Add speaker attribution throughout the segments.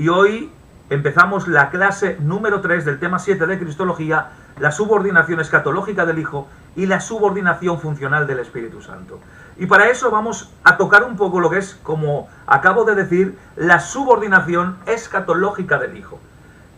Speaker 1: y hoy empezamos la clase número 3 del tema 7 de Cristología, la subordinación escatológica del Hijo y la subordinación funcional del Espíritu Santo. Y para eso vamos a tocar un poco lo que es, como acabo de decir, la subordinación escatológica del Hijo.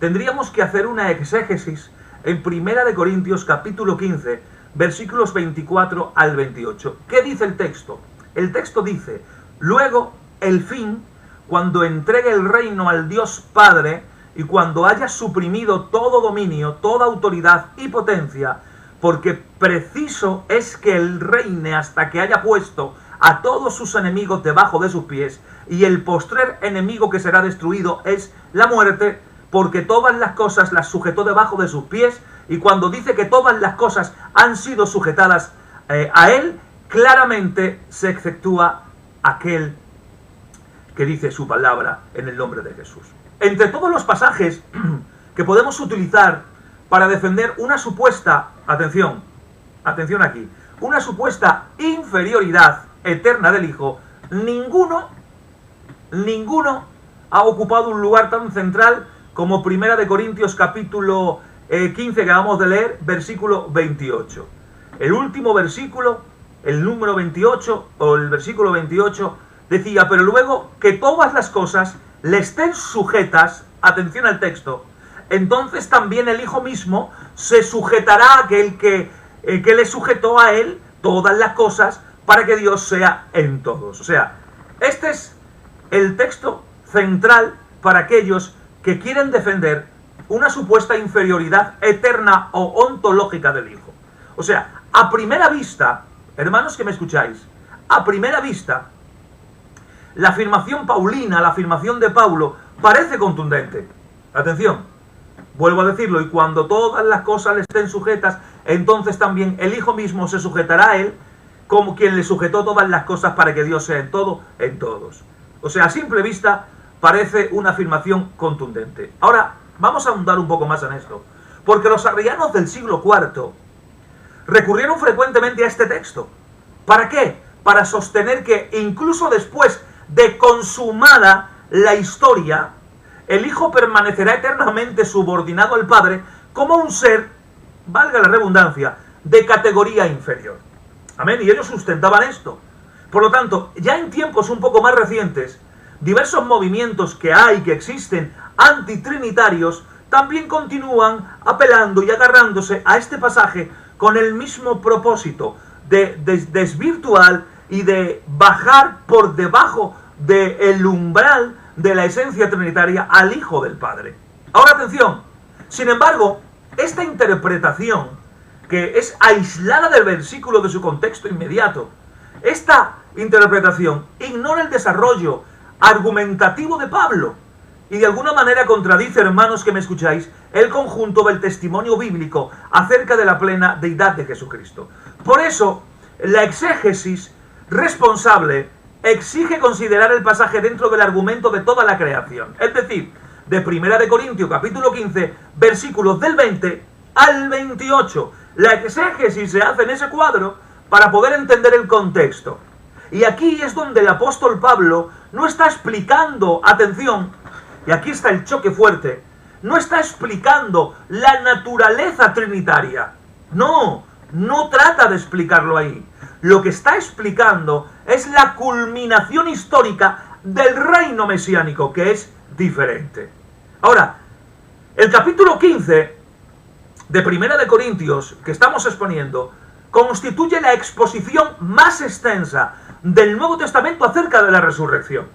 Speaker 1: Tendríamos que hacer una exégesis en 1 Corintios capítulo 15, versículos 24 al 28. ¿Qué dice el texto? El texto dice: luego, el fin, cuando entregue el reino al Dios Padre y cuando haya suprimido todo dominio, toda autoridad y potencia, porque preciso es que él reine hasta que haya puesto a todos sus enemigos debajo de sus pies, y el postrer enemigo que será destruido es la muerte, porque todas las cosas las sujetó debajo de sus pies. Y cuando dice que todas las cosas han sido sujetadas a él, claramente se efectúa aquel que dice su palabra en el nombre de Jesús. Entre todos los pasajes que podemos utilizar para defender una supuesta, atención aquí, una supuesta inferioridad eterna del Hijo, ninguno ha ocupado un lugar tan central como 1 Corintios capítulo 15 que acabamos de leer, versículo 28. El último versículo, el número 28, o el versículo 28, decía: pero luego que todas las cosas le estén sujetas, atención al texto, entonces también el Hijo mismo se sujetará a aquel que le sujetó a él todas las cosas, para que Dios sea en todos. O sea, este es el texto central para aquellos que quieren defender una supuesta inferioridad eterna o ontológica del Hijo. O sea, a primera vista, hermanos que me escucháis, a primera vista, la afirmación paulina, la afirmación de Pablo, parece contundente. Atención, vuelvo a decirlo: y cuando todas las cosas le estén sujetas, entonces también el Hijo mismo se sujetará a él, como quien le sujetó todas las cosas, para que Dios sea en todo, en todos. O sea, a simple vista, parece una afirmación contundente. Ahora, vamos a ahondar un poco más en esto, porque los arrianos del siglo IV recurrieron frecuentemente a este texto. ¿Para qué? Para sostener que incluso después de consumada la historia, el Hijo permanecerá eternamente subordinado al Padre como un ser, valga la redundancia, de categoría inferior. Amén. Y ellos sustentaban esto. Por lo tanto, ya en tiempos un poco más recientes, diversos movimientos que existen antitrinitarios, también continúan apelando y agarrándose a este pasaje con el mismo propósito de desvirtuar y de bajar por debajo del umbral de la esencia trinitaria al Hijo del Padre. Ahora atención, sin embargo, esta interpretación, que es aislada del versículo de su contexto inmediato, esta interpretación ignora el desarrollo argumentativo de Pablo y de alguna manera contradice, hermanos que me escucháis, el conjunto del testimonio bíblico acerca de la plena deidad de Jesucristo. Por eso, la exégesis responsable exige considerar el pasaje dentro del argumento de toda la creación, es decir, de 1 Corintios capítulo 15, versículos del 20 al 28. La exégesis se hace en ese cuadro para poder entender el contexto. Y aquí es donde el apóstol Pablo no está explicando, atención, y aquí está el choque fuerte, no está explicando la naturaleza trinitaria. No trata de explicarlo ahí. Lo que está explicando es la culminación histórica del reino mesiánico, que es diferente. Ahora, el capítulo 15 de 1 Corintios que estamos exponiendo constituye la exposición más extensa del Nuevo Testamento acerca de la resurrección.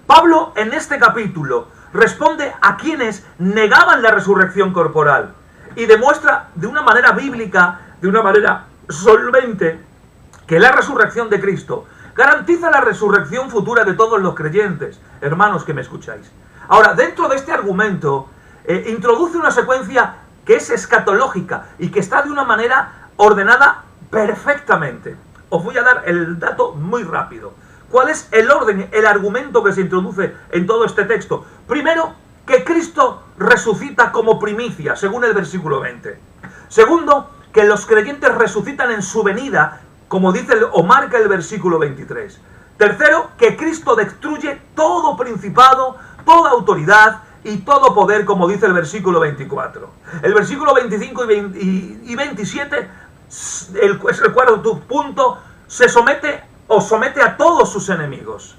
Speaker 1: Pablo en este capítulo responde a quienes negaban la resurrección corporal y demuestra de una manera bíblica, de una manera solvente, que la resurrección de Cristo garantiza la resurrección futura de todos los creyentes, hermanos que me escucháis. Ahora, dentro de este argumento, introduce una secuencia que es escatológica y que está de una manera ordenada perfectamente. Os voy a dar el dato muy rápido. ¿Cuál es el orden, el argumento que se introduce en todo este texto? Primero, que Cristo resucita como primicia, según el versículo 20. Segundo, que los creyentes resucitan en su venida, como dice o marca el versículo 23. Tercero, que Cristo destruye todo principado, toda autoridad y todo poder, como dice el versículo 24. El versículo 25 y 27 es el cuarto punto, se somete a todos sus enemigos.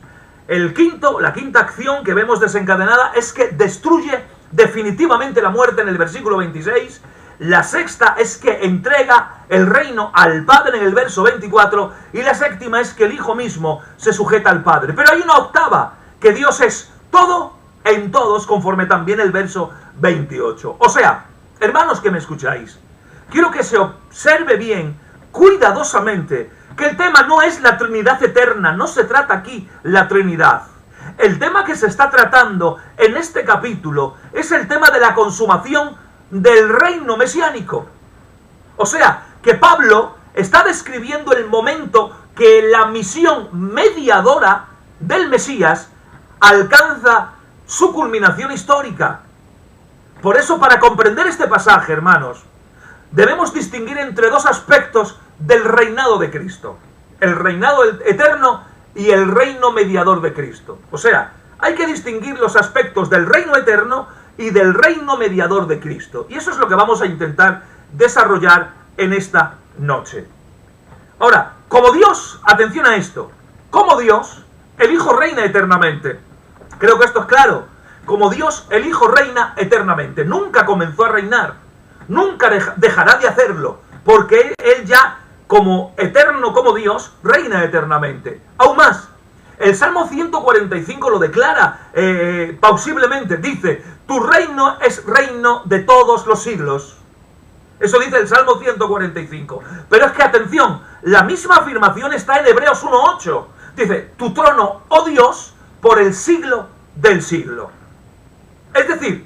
Speaker 1: La quinta acción que vemos desencadenada es que destruye definitivamente la muerte en el versículo 26. La sexta es que entrega el reino al Padre en el verso 24. Y la séptima es que el Hijo mismo se sujeta al Padre. Pero hay una octava, que Dios es todo en todos, conforme también el verso 28. O sea, hermanos que me escucháis, quiero que se observe bien, cuidadosamente, que el tema no es la Trinidad eterna, no se trata aquí la Trinidad. El tema que se está tratando en este capítulo es el tema de la consumación del reino mesiánico. O sea, que Pablo está describiendo el momento que la misión mediadora del Mesías alcanza su culminación histórica. Por eso, para comprender este pasaje, hermanos, debemos distinguir entre dos aspectos del reinado de Cristo: el reinado eterno y el reino mediador de Cristo. O sea, hay que distinguir los aspectos del reino eterno y del reino mediador de Cristo. Y eso es lo que vamos a intentar desarrollar en esta noche. Ahora, como Dios, atención a esto, como Dios, el Hijo reina eternamente. Creo que esto es claro. Como Dios, el Hijo reina eternamente. Nunca comenzó a reinar. Nunca dejará de hacerlo. Porque Él ya, como eterno, como Dios, reina eternamente. Aún más, el Salmo 145 lo declara pausiblemente. Dice: tu reino es reino de todos los siglos. Eso dice el Salmo 145. Pero es que, atención, la misma afirmación está en Hebreos 1:8. Dice: tu trono, oh Dios, por el siglo del siglo. Es decir,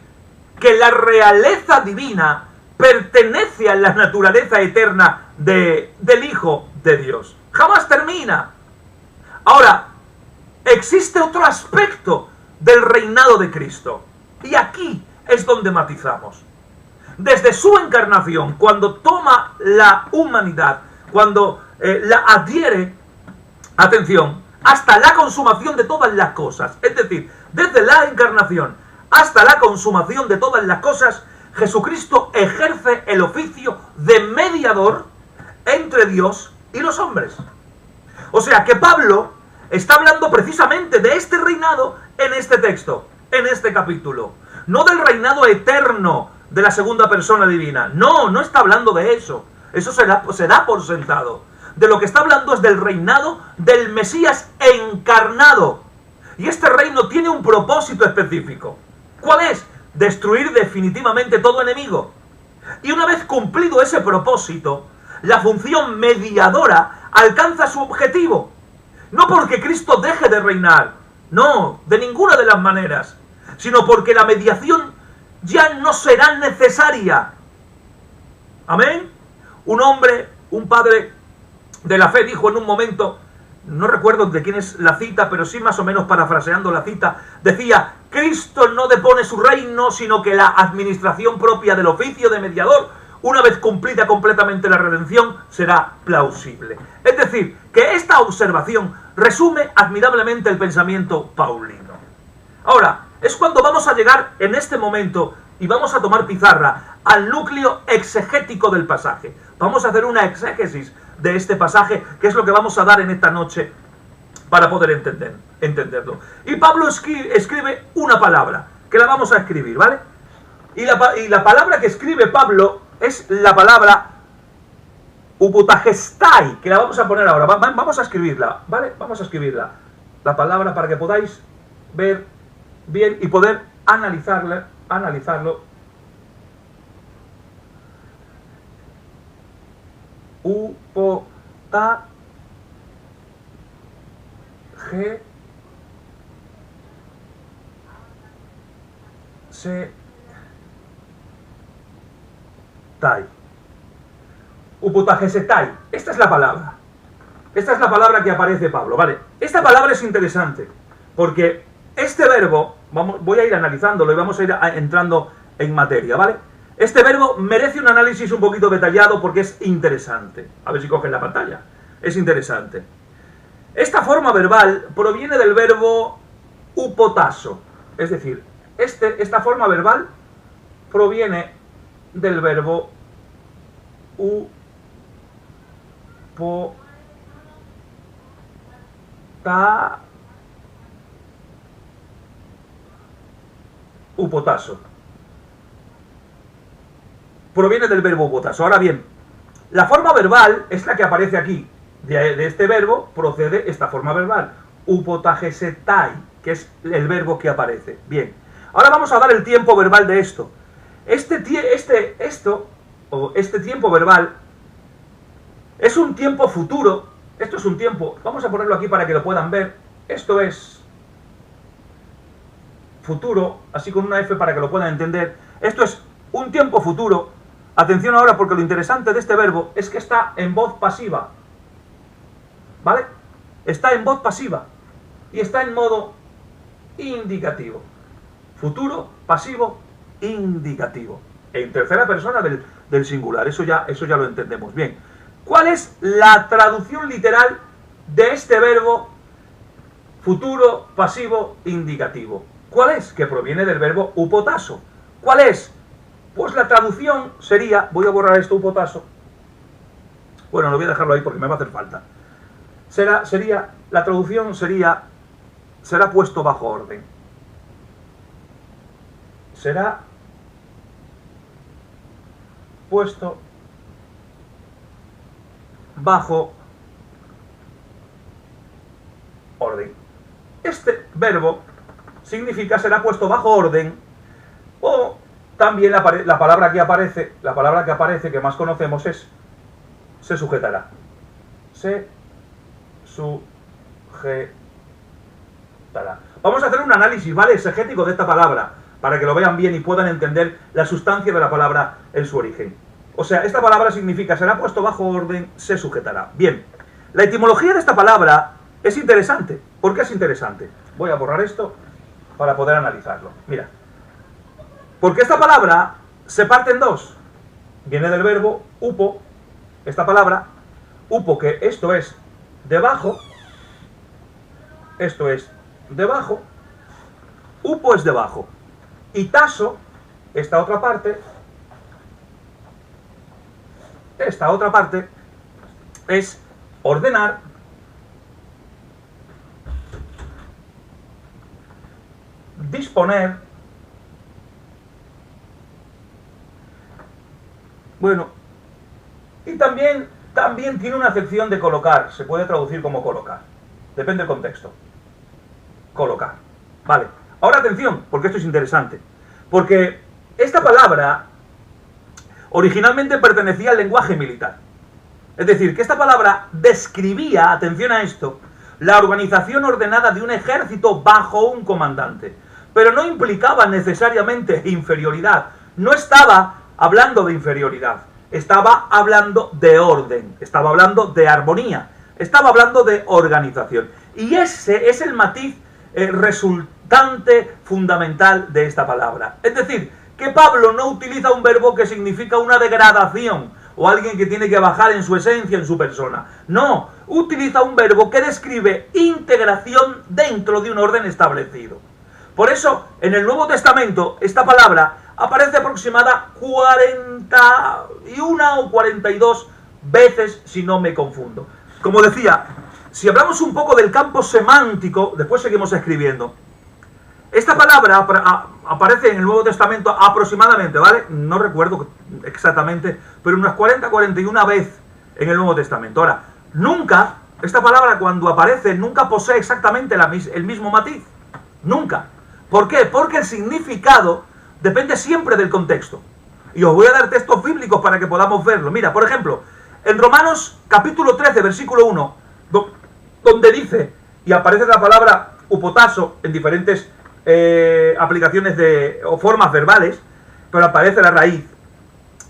Speaker 1: que la realeza divina pertenece a la naturaleza eterna del Hijo de Dios. Jamás termina. Ahora, existe otro aspecto del reinado de Cristo. Y aquí es donde matizamos. Desde su encarnación, cuando toma la humanidad, cuando la adhiere, atención, hasta la consumación de todas las cosas. Es decir, desde la encarnación hasta la consumación de todas las cosas, Jesucristo ejerce el oficio de mediador entre Dios y los hombres. O sea que Pablo está hablando precisamente de este reinado en este texto, en este capítulo. No del reinado eterno de la segunda persona divina. No, no está hablando de eso. Eso se da por sentado. De lo que está hablando es del reinado del Mesías encarnado. Y este reino tiene un propósito específico. ¿Cuál es? Destruir definitivamente todo enemigo. Y una vez cumplido ese propósito, la función mediadora alcanza su objetivo. No porque Cristo deje de reinar, no, de ninguna de las maneras, sino porque la mediación ya no será necesaria. Amén. Un hombre, un padre de la fe, dijo en un momento, no recuerdo de quién es la cita, pero sí más o menos parafraseando la cita, decía: Cristo no depone su reino, sino que la administración propia del oficio de mediador, una vez cumplida completamente la redención, será plausible. Es decir, que esta observación resume admirablemente el pensamiento paulino. Ahora, es cuando vamos a llegar en este momento y vamos a tomar pizarra al núcleo exegético del pasaje. Vamos a hacer una exégesis de este pasaje, que es lo que vamos a dar en esta noche para poder entenderlo. Y Pablo escribe una palabra, que la vamos a escribir, ¿vale? Y la palabra que escribe Pablo es la palabra uputagestai, que la vamos a poner ahora. Vamos a escribirla, ¿vale? Vamos a escribirla. La palabra para que podáis ver bien y poder analizarlo. Upota G se tai. Uputagesetai. Esta es la palabra. Esta es la palabra que aparece Pablo, ¿vale? Esta palabra es interesante porque este verbo, voy a ir analizándolo y vamos a ir entrando en materia, ¿vale? Este verbo merece un análisis un poquito detallado porque es interesante. A ver si cogen la pantalla. Es interesante. Esta forma verbal proviene del verbo upotasso. Es decir, esta forma verbal proviene del verbo upotasso. Proviene del verbo upotasso. Ahora bien, la forma verbal es la que aparece aquí. De este verbo procede esta forma verbal, upotagesetai, que es el verbo que aparece. Bien, ahora vamos a dar el tiempo verbal de esto. Este tiempo verbal es un tiempo futuro. Esto es un tiempo, vamos a ponerlo aquí para que lo puedan ver. Esto es futuro, así con una F para que lo puedan entender. Esto es un tiempo futuro. Atención ahora, porque lo interesante de este verbo es que está en voz pasiva. ¿Vale? Está en voz pasiva y está en modo indicativo. Futuro, pasivo, indicativo. En tercera persona del singular. Eso ya lo entendemos. Bien. ¿Cuál es la traducción literal de este verbo futuro, pasivo, indicativo? ¿Cuál es? Que proviene del verbo upotasso. ¿Cuál es? Pues la traducción sería... Voy a borrar esto, upotasso. Bueno, lo voy a dejarlo ahí porque me va a hacer falta. La traducción será puesto bajo orden. Será puesto bajo orden. Este verbo significa será puesto bajo orden, o también la palabra que aparece, que más conocemos, es se sujetará. Se sujetará. Vamos a hacer un análisis, ¿vale?, exegético de esta palabra, para que lo vean bien y puedan entender la sustancia de la palabra en su origen. O sea, esta palabra significa será puesto bajo orden, se sujetará. Bien, la etimología de esta palabra es interesante. ¿Por qué es interesante? Voy a borrar esto para poder analizarlo. Mira, porque esta palabra se parte en dos. Viene del verbo upo, esta palabra, upo, que esto es debajo, upo es debajo, y tasso, esta otra parte es ordenar, disponer, bueno, y también tiene una acepción de colocar, se puede traducir como colocar, depende del contexto. Colocar. Vale. Ahora atención, porque esto es interesante. Porque esta palabra originalmente pertenecía al lenguaje militar. Es decir, que esta palabra describía, atención a esto, la organización ordenada de un ejército bajo un comandante. Pero no implicaba necesariamente inferioridad. No estaba hablando de inferioridad. Estaba hablando de orden. Estaba hablando de armonía. Estaba hablando de organización. Y ese es el matiz resultante fundamental de esta palabra. Es decir, que Pablo no utiliza un verbo que significa una degradación o alguien que tiene que bajar en su esencia, en su persona. No, utiliza un verbo que describe integración dentro de un orden establecido. Por eso, en el Nuevo Testamento, esta palabra aparece aproximada 41 o 42 veces, si no me confundo. Como decía, si hablamos un poco del campo semántico, después seguimos escribiendo. Esta palabra aparece en el Nuevo Testamento aproximadamente, ¿vale? No recuerdo exactamente, pero unas 40-41 veces en el Nuevo Testamento. Ahora, nunca, esta palabra cuando aparece, nunca posee exactamente el mismo matiz. Nunca. ¿Por qué? Porque el significado depende siempre del contexto. Y os voy a dar textos bíblicos para que podamos verlo. Mira, por ejemplo, en Romanos capítulo 13, versículo 1, donde dice, y aparece la palabra upotasso en diferentes aplicaciones o formas verbales, pero aparece la raíz.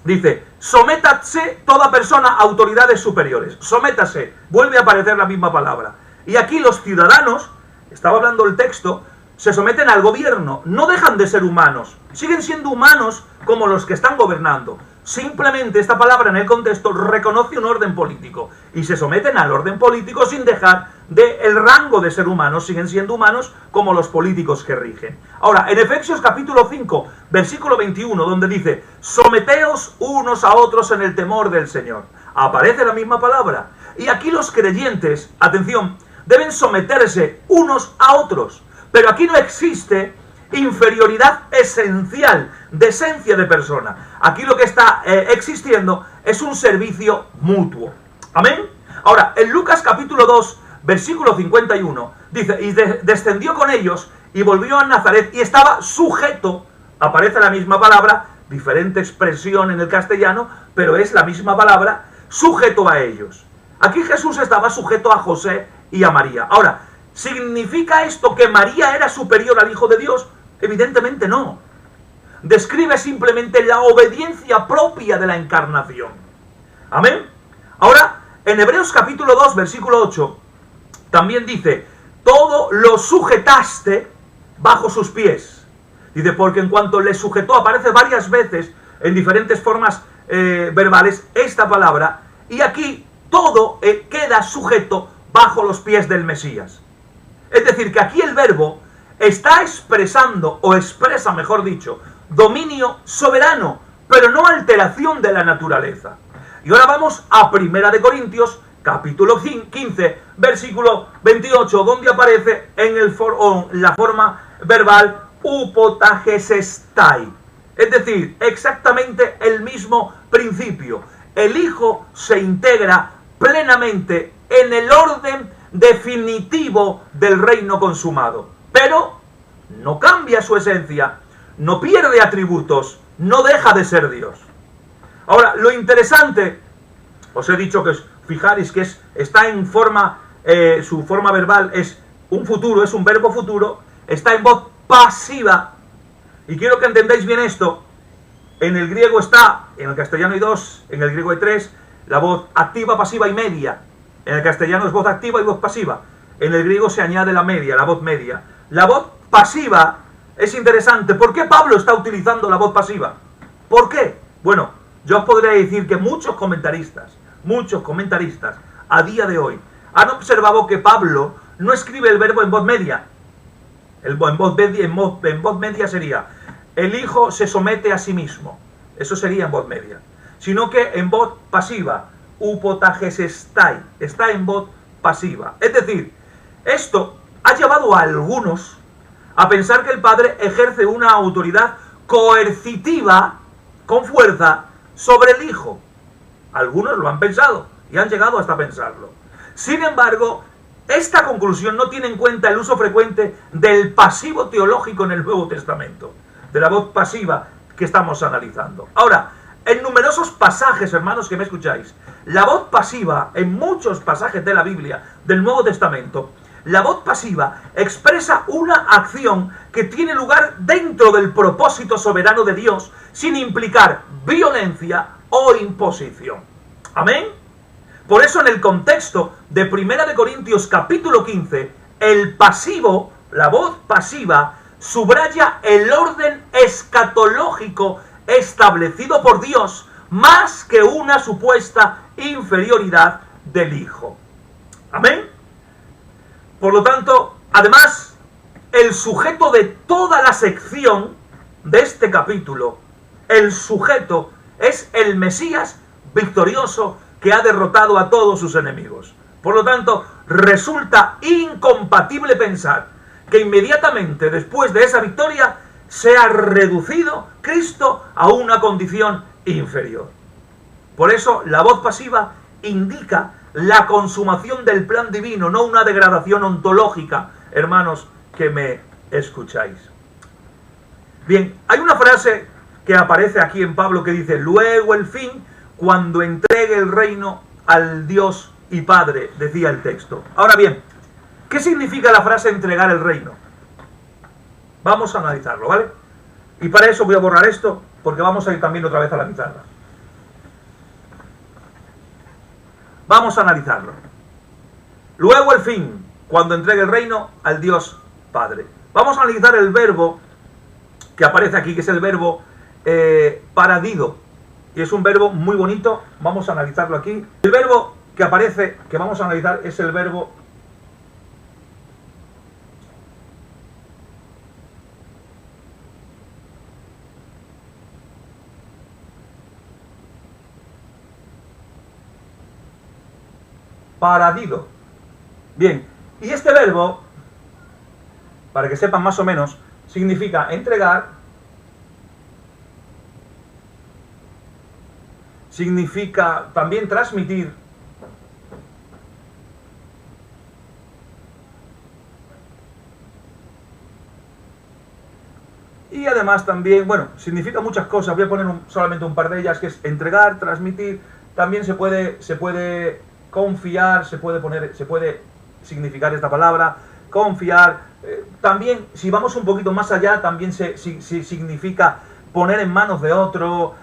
Speaker 1: Dice, sométase toda persona a autoridades superiores. Sométase, vuelve a aparecer la misma palabra. Y aquí los ciudadanos, estaba hablando el texto, se someten al gobierno, no dejan de ser humanos, siguen siendo humanos como los que están gobernando, simplemente esta palabra en el contexto reconoce un orden político y se someten al orden político sin dejar el rango de ser humanos, siguen siendo humanos como los políticos que rigen. Ahora, en Efesios capítulo 5, versículo 21, donde dice, someteos unos a otros en el temor del Señor, aparece la misma palabra. Y aquí los creyentes, atención, deben someterse unos a otros, pero aquí no existe inferioridad esencial, de esencia de persona. Aquí lo que está existiendo es un servicio mutuo. Amén. Ahora, en Lucas capítulo 2, versículo 51, dice, y descendió con ellos y volvió a Nazaret y estaba sujeto, aparece la misma palabra, diferente expresión en el castellano, pero es la misma palabra, sujeto a ellos. Aquí Jesús estaba sujeto a José y a María. Ahora, ¿significa esto que María era superior al Hijo de Dios? Evidentemente no. Describe simplemente la obediencia propia de la encarnación. Amén. Ahora, en Hebreos capítulo 2, versículo 8, también dice, todo lo sujetaste bajo sus pies. Dice, porque en cuanto le sujetó, aparece varias veces en diferentes formas verbales esta palabra, y aquí todo queda sujeto bajo los pies del Mesías. Es decir, que aquí el verbo está expresando, o expresa, mejor dicho, dominio soberano, pero no alteración de la naturaleza. Y ahora vamos a 1 de Corintios, capítulo 15, versículo 28, donde aparece en la forma verbal upotagesestai. Es decir, exactamente el mismo principio. El Hijo se integra plenamente en el orden definitivo del reino consumado. Pero no cambia su esencia, no pierde atributos, no deja de ser Dios. Ahora, lo interesante, os he dicho que fijaréis que está en forma, su forma verbal es un futuro, es un verbo futuro, está en voz pasiva. Y quiero que entendáis bien esto. En el griego está, en el castellano hay dos, en el griego hay tres, la voz activa, pasiva y media. En el castellano es voz activa y voz pasiva. En el griego se añade la media, la voz media. La voz pasiva es interesante. ¿Por qué Pablo está utilizando la voz pasiva? ¿Por qué? Bueno, yo os podría decir que muchos comentaristas a día de hoy han observado que Pablo no escribe el verbo en voz media. En voz media sería, el Hijo se somete a sí mismo. Eso sería en voz media. Sino que en voz pasiva, upotagesestai, está en voz pasiva. Es decir, esto ha llevado a algunos a pensar que el Padre ejerce una autoridad coercitiva, con fuerza, sobre el Hijo. Algunos lo han pensado y han llegado hasta pensarlo. Sin embargo, esta conclusión no tiene en cuenta el uso frecuente del pasivo teológico en el Nuevo Testamento, de la voz pasiva que estamos analizando. Ahora, en numerosos pasajes, hermanos que me escucháis, la voz pasiva, en muchos pasajes de la Biblia, del Nuevo Testamento, la voz pasiva expresa una acción que tiene lugar dentro del propósito soberano de Dios, sin implicar violencia o imposición. ¿Amén? Por eso en el contexto de 1 de Corintios capítulo 15, el pasivo, la voz pasiva, subraya el orden escatológico establecido por Dios, más que una supuesta inferioridad del Hijo. ¿Amén? Por lo tanto, además, el sujeto de toda la sección de este capítulo, el sujeto es el Mesías victorioso que ha derrotado a todos sus enemigos. Por lo tanto, resulta incompatible pensar que inmediatamente después de esa victoria se ha reducido Cristo a una condición inferior. Por eso la voz pasiva indica la consumación del plan divino, no una degradación ontológica, hermanos que me escucháis. Bien, hay una frase que aparece aquí en Pablo que dice, luego el fin, cuando entregue el reino al Dios y Padre, decía el texto. Ahora bien, ¿qué significa la frase entregar el reino? Vamos a analizarlo, ¿vale? Y para eso voy a borrar esto, porque vamos a ir también otra vez a la pizarra. Vamos a analizarlo. Luego el fin, cuando entregue el reino al Dios Padre. Vamos a analizar el verbo que aparece aquí, que es el verbo paradido. y es un verbo muy bonito. Vamos a analizarlo aquí. El verbo que aparece, que vamos a analizar, es el verbo paradido. Bien, y este verbo, para que sepan más o menos, significa entregar, significa también transmitir, y además también, bueno, significa muchas cosas. Voy a poner solamente un par de ellas, que es entregar, transmitir. También se puede confiar, se puede significar esta palabra, confiar. También, si vamos un poquito más allá, también significa poner en manos de otro.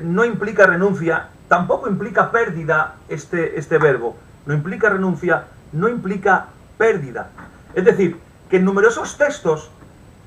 Speaker 1: No implica renuncia, tampoco implica pérdida este verbo. No implica renuncia, no implica pérdida. Es decir, que en numerosos textos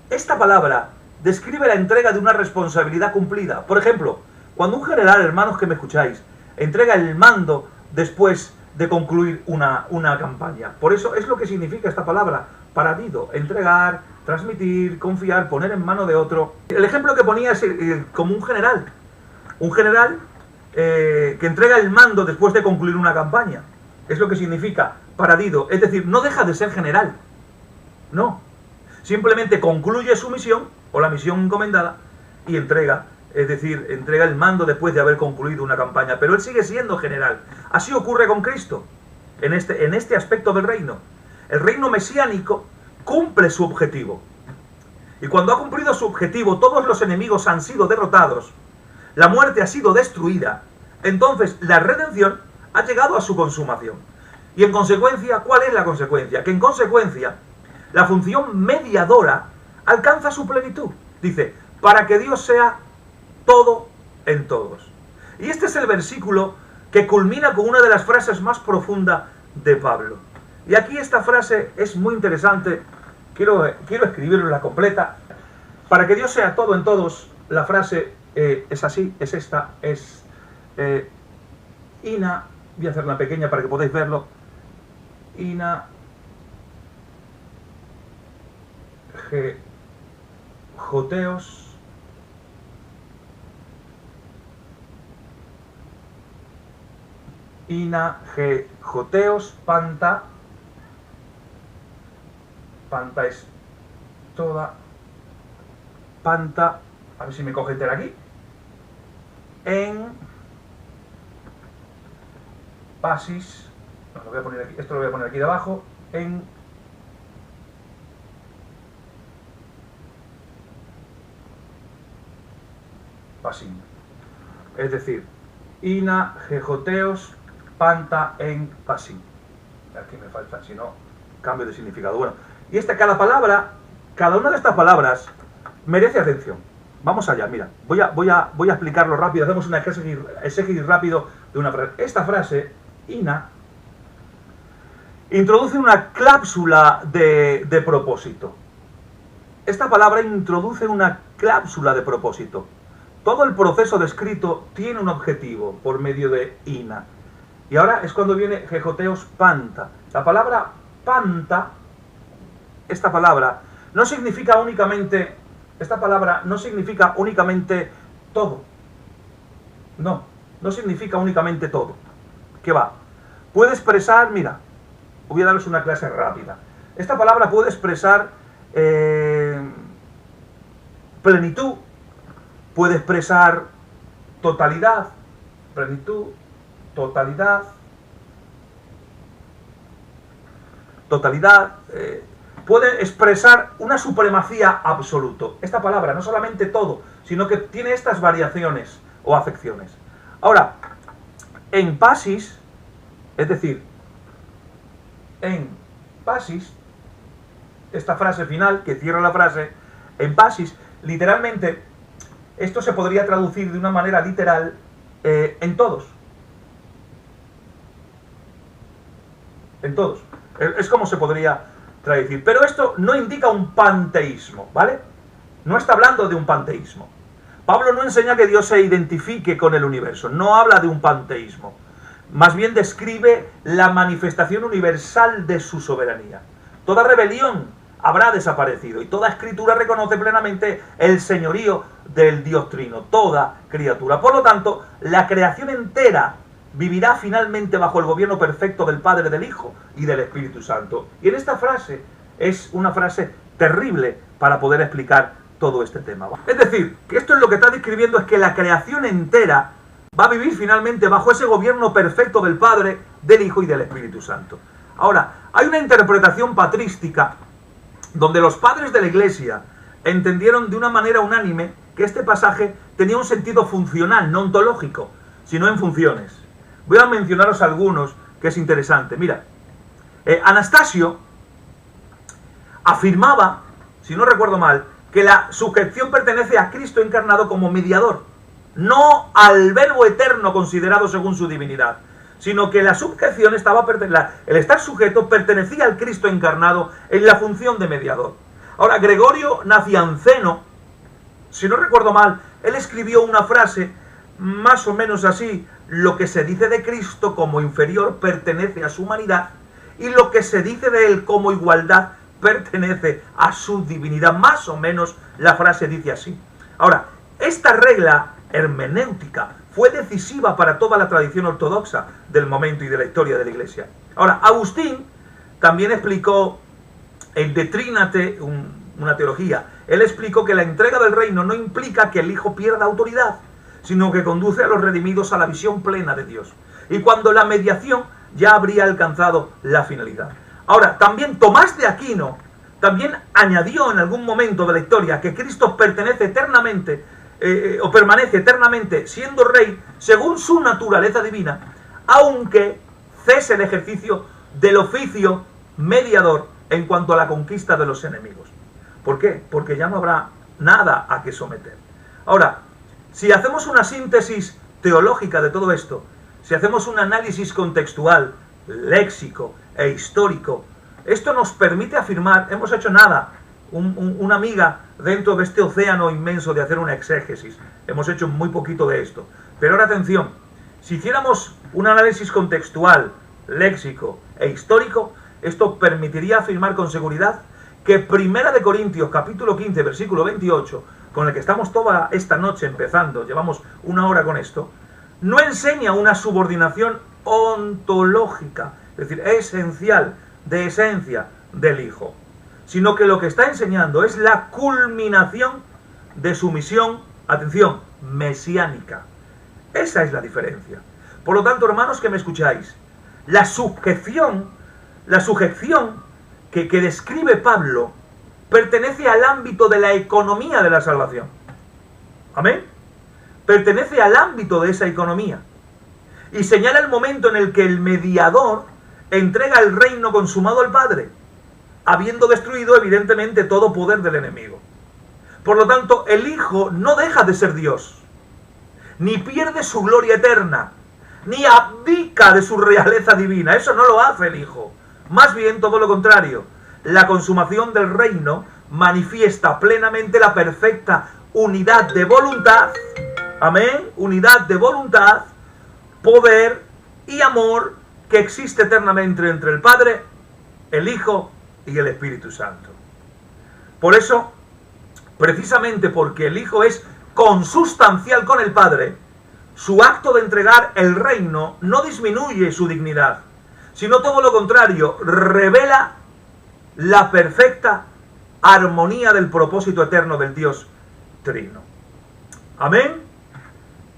Speaker 1: esta palabra describe la entrega de una responsabilidad cumplida. Por ejemplo, cuando un general, hermanos que me escucháis, entrega el mando después de concluir una campaña. Por eso es lo que significa esta palabra, paradido: entregar, transmitir, confiar, poner en mano de otro. El ejemplo que ponía es como un general que entrega el mando después de concluir una campaña. Es lo que significa paradido, es decir, no deja de ser general, no, simplemente concluye su misión o la misión encomendada y entrega. Es decir, entrega el mando después de haber concluido una campaña, pero él sigue siendo general. Así ocurre con Cristo, en este aspecto del reino. El reino mesiánico cumple su objetivo. Y cuando ha cumplido su objetivo, todos los enemigos han sido derrotados, la muerte ha sido destruida, entonces la redención ha llegado a su consumación. Y en consecuencia, ¿cuál es la consecuencia? Que en consecuencia, la función mediadora alcanza su plenitud. Dice, para que Dios sea todo en todos. Y este es el versículo que culmina con una de las frases más profundas de Pablo. Y aquí esta frase es muy interesante. Quiero escribirla la completa. Para que Dios sea todo en todos, la frase es así, es esta, es ina, voy a hacerla pequeña para que podáis verlo, ina joteos joteos panta es toda, panta, a ver si me coge entera aquí, en pasis, no, lo voy a poner aquí, esto lo voy a poner aquí debajo, en pasin, es decir, ina gejoteos panta en pasin. Aquí me falta, si no, cambio de significado. Bueno, y cada palabra, cada una de estas palabras merece atención. Vamos allá, mira, voy a explicarlo rápido, hacemos una exégesis rápido de una frase. Esta frase, ina, introduce una cláusula de propósito. Esta palabra introduce una cláusula de propósito. Todo el proceso descrito tiene un objetivo por medio de ina. Y ahora es cuando viene gejoteos panta. La palabra panta, esta palabra no significa únicamente todo. No significa únicamente todo. ¿Qué va? Puede expresar, mira, voy a daros una clase rápida. Esta palabra puede expresar plenitud, puede expresar totalidad, plenitud, totalidad, puede expresar una supremacía absoluta. Esta palabra, no solamente todo, sino que tiene estas variaciones o acepciones. Ahora, en pasis, es decir, en pasis, esta frase final que cierra la frase, en pasis, literalmente, esto se podría traducir de una manera literal en todos. En todos. Es como se podría traducir. Pero esto no indica un panteísmo, ¿vale? No está hablando de un panteísmo. Pablo no enseña que Dios se identifique con el universo, no habla de un panteísmo. Más bien describe la manifestación universal de su soberanía. Toda rebelión habrá desaparecido y toda escritura reconoce plenamente el señorío del Dios Trino, toda criatura. Por lo tanto, la creación entera vivirá finalmente bajo el gobierno perfecto del Padre, del Hijo y del Espíritu Santo. Y en esta frase es una frase terrible para poder explicar todo este tema. Es decir, que esto es lo que está describiendo, es que la creación entera va a vivir finalmente bajo ese gobierno perfecto del Padre, del Hijo y del Espíritu Santo. Ahora, hay una interpretación patrística donde los padres de la Iglesia entendieron de una manera unánime que este pasaje tenía un sentido funcional, no ontológico, sino en funciones. Voy a mencionaros algunos que es interesante. Mira, Anastasio afirmaba, si no recuerdo mal, que la sujeción pertenece a Cristo encarnado como mediador, no al Verbo eterno considerado según su divinidad, sino que la sujeción el estar sujeto pertenecía al Cristo encarnado en la función de mediador. Ahora, Gregorio Nacianceno, si no recuerdo mal, él escribió una frase más o menos así: lo que se dice de Cristo como inferior pertenece a su humanidad, y lo que se dice de él como igualdad pertenece a su divinidad. Más o menos la frase dice así. Ahora, esta regla hermenéutica fue decisiva para toda la tradición ortodoxa del momento y de la historia de la Iglesia. Ahora, Agustín también explicó el De Trinate, una teología. Él explicó que la entrega del reino no implica que el Hijo pierda autoridad, sino que conduce a los redimidos a la visión plena de Dios. Y cuando la mediación ya habría alcanzado la finalidad. Ahora, también Tomás de Aquino también añadió en algún momento de la historia que Cristo pertenece eternamente, o permanece eternamente siendo rey según su naturaleza divina, aunque cese el ejercicio del oficio mediador en cuanto a la conquista de los enemigos. ¿Por qué? Porque ya no habrá nada a que someter. Ahora, si hacemos una síntesis teológica de todo esto, si hacemos un análisis contextual, léxico e histórico, esto nos permite afirmar, hemos hecho nada, una miga dentro de este océano inmenso de hacer una exégesis. Hemos hecho muy poquito de esto. Pero ahora atención, si hiciéramos un análisis contextual, léxico e histórico, esto permitiría afirmar con seguridad que 1 Corintios capítulo 15 versículo 28, con el que estamos toda esta noche empezando, llevamos una hora con esto, no enseña una subordinación ontológica, es decir, esencial, de esencia del Hijo, sino que lo que está enseñando es la culminación de su misión, atención, mesiánica. Esa es la diferencia. Por lo tanto, hermanos que me escucháis, la sujeción que describe Pablo pertenece al ámbito de la economía de la salvación. ¿Amén? Pertenece al ámbito de esa economía. Y señala el momento en el que el mediador entrega el reino consumado al Padre, habiendo destruido evidentemente todo poder del enemigo. Por lo tanto, el Hijo no deja de ser Dios, ni pierde su gloria eterna, ni abdica de su realeza divina. Eso no lo hace el Hijo. Más bien todo lo contrario. La consumación del reino manifiesta plenamente la perfecta unidad de voluntad, amén, unidad de voluntad, poder y amor que existe eternamente entre el Padre, el Hijo y el Espíritu Santo. Por eso, precisamente porque el Hijo es consustancial con el Padre, su acto de entregar el reino no disminuye su dignidad, sino todo lo contrario, revela la perfecta armonía del propósito eterno del Dios Trino. Amén.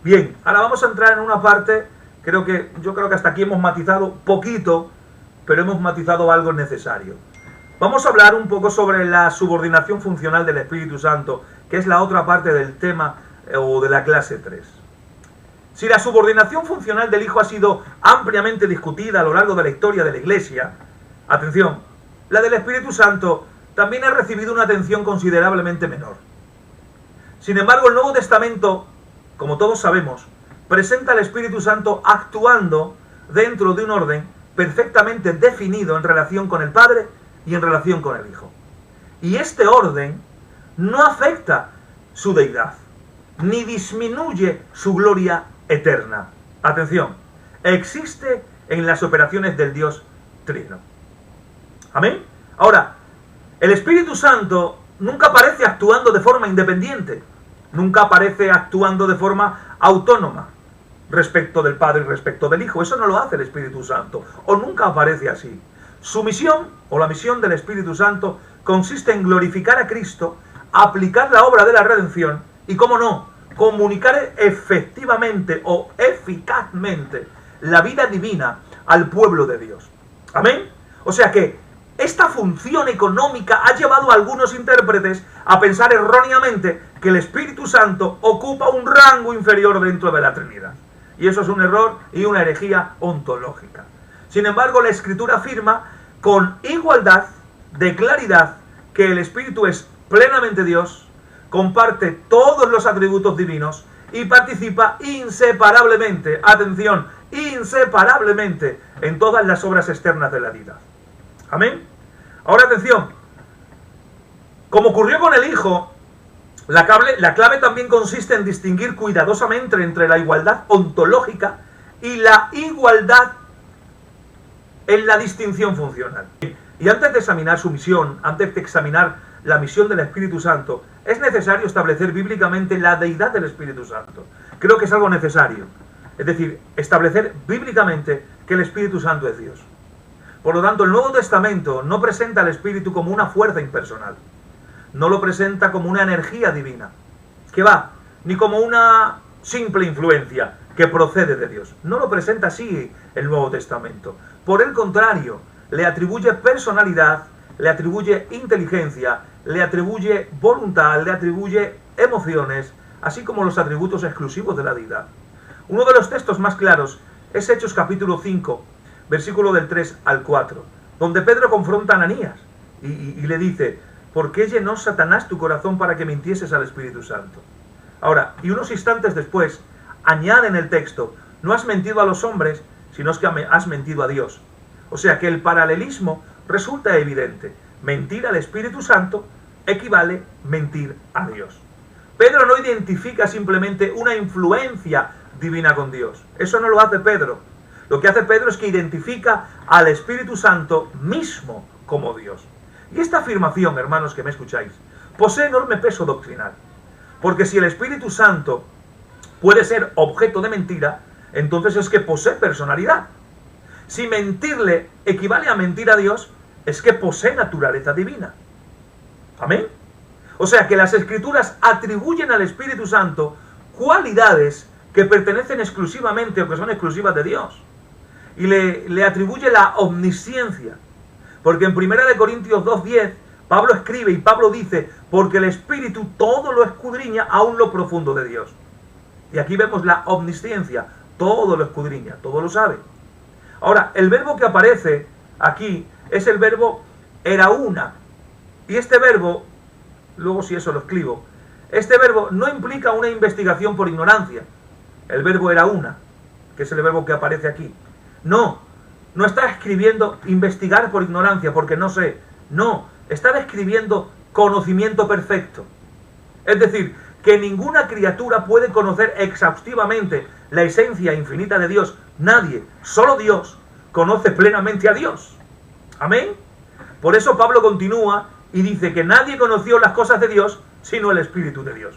Speaker 1: Bien, ahora vamos a entrar en una parte, yo creo que hasta aquí hemos matizado poquito, pero hemos matizado algo necesario. Vamos a hablar un poco sobre la subordinación funcional del Espíritu Santo, que es la otra parte del tema o de la clase 3. Si la subordinación funcional del Hijo ha sido ampliamente discutida a lo largo de la historia de la Iglesia, atención, la del Espíritu Santo también ha recibido una atención considerablemente menor. Sin embargo, el Nuevo Testamento, como todos sabemos, presenta al Espíritu Santo actuando dentro de un orden perfectamente definido en relación con el Padre y en relación con el Hijo. Y este orden no afecta su deidad. ni disminuye su gloria eterna. Atención, existe en las operaciones del Dios Trino. Amén. Ahora, el Espíritu Santo nunca aparece actuando de forma independiente, nunca aparece actuando de forma autónoma respecto del Padre y respecto del Hijo. Eso no lo hace el Espíritu Santo, o nunca aparece así. Su misión, o la misión del Espíritu Santo, consiste en glorificar a Cristo, aplicar la obra de la redención y, cómo no, comunicar efectivamente o eficazmente la vida divina al pueblo de Dios. Amén. O sea que esta función económica ha llevado a algunos intérpretes a pensar erróneamente que el Espíritu Santo ocupa un rango inferior dentro de la Trinidad. Y eso es un error y una herejía ontológica. Sin embargo, la Escritura afirma con igualdad de claridad que el Espíritu es plenamente Dios, comparte todos los atributos divinos y participa inseparablemente, atención, inseparablemente en todas las obras externas de la vida. Amén. Ahora atención, como ocurrió con el Hijo, la clave también consiste en distinguir cuidadosamente entre la igualdad ontológica y la igualdad en la distinción funcional. Y antes de examinar su misión, antes de examinar la misión del Espíritu Santo, es necesario establecer bíblicamente la deidad del Espíritu Santo. Creo que es algo necesario. Es decir, establecer bíblicamente que el Espíritu Santo es Dios. Por lo tanto, el Nuevo Testamento no presenta al Espíritu como una fuerza impersonal. No lo presenta como una energía divina, que va, ni como una simple influencia que procede de Dios. No lo presenta así el Nuevo Testamento. Por el contrario, le atribuye personalidad, le atribuye inteligencia, le atribuye voluntad, le atribuye emociones, así como los atributos exclusivos de la deidad. Uno de los textos más claros es Hechos capítulo 5, versículo del 3 al 4, donde Pedro confronta a Ananías y le dice: ¿por qué llenó Satanás tu corazón para que mintieses al Espíritu Santo? Ahora, y unos instantes después, añade en el texto: no has mentido a los hombres, sino que has mentido a Dios. O sea que el paralelismo resulta evidente. Mentir al Espíritu Santo equivale mentir a Dios. Pedro no identifica simplemente una influencia divina con Dios. Eso no lo hace Pedro. Lo que hace Pedro es que identifica al Espíritu Santo mismo como Dios. Y esta afirmación, hermanos que me escucháis, posee enorme peso doctrinal. Porque si el Espíritu Santo puede ser objeto de mentira, entonces es que posee personalidad. Si mentirle equivale a mentir a Dios, es que posee naturaleza divina. ¿Amén? O sea que las Escrituras atribuyen al Espíritu Santo cualidades que pertenecen exclusivamente o que son exclusivas de Dios. Y le atribuye la omnisciencia. Porque en 1 Corintios 2:10, Pablo escribe y Pablo dice: porque el Espíritu todo lo escudriña, aún lo profundo de Dios. Y aquí vemos la omnisciencia, todo lo escudriña, todo lo sabe. Ahora, el verbo que aparece aquí es el verbo eraúna. Y este verbo, luego si eso lo escribo, este verbo no implica una investigación por ignorancia. El verbo eraúna, que es el verbo que aparece aquí. No está escribiendo investigar por ignorancia, porque no sé. No, está describiendo conocimiento perfecto. Es decir, que ninguna criatura puede conocer exhaustivamente la esencia infinita de Dios. Nadie, solo Dios, conoce plenamente a Dios. Amén. Por eso Pablo continúa y dice que nadie conoció las cosas de Dios sino el Espíritu de Dios.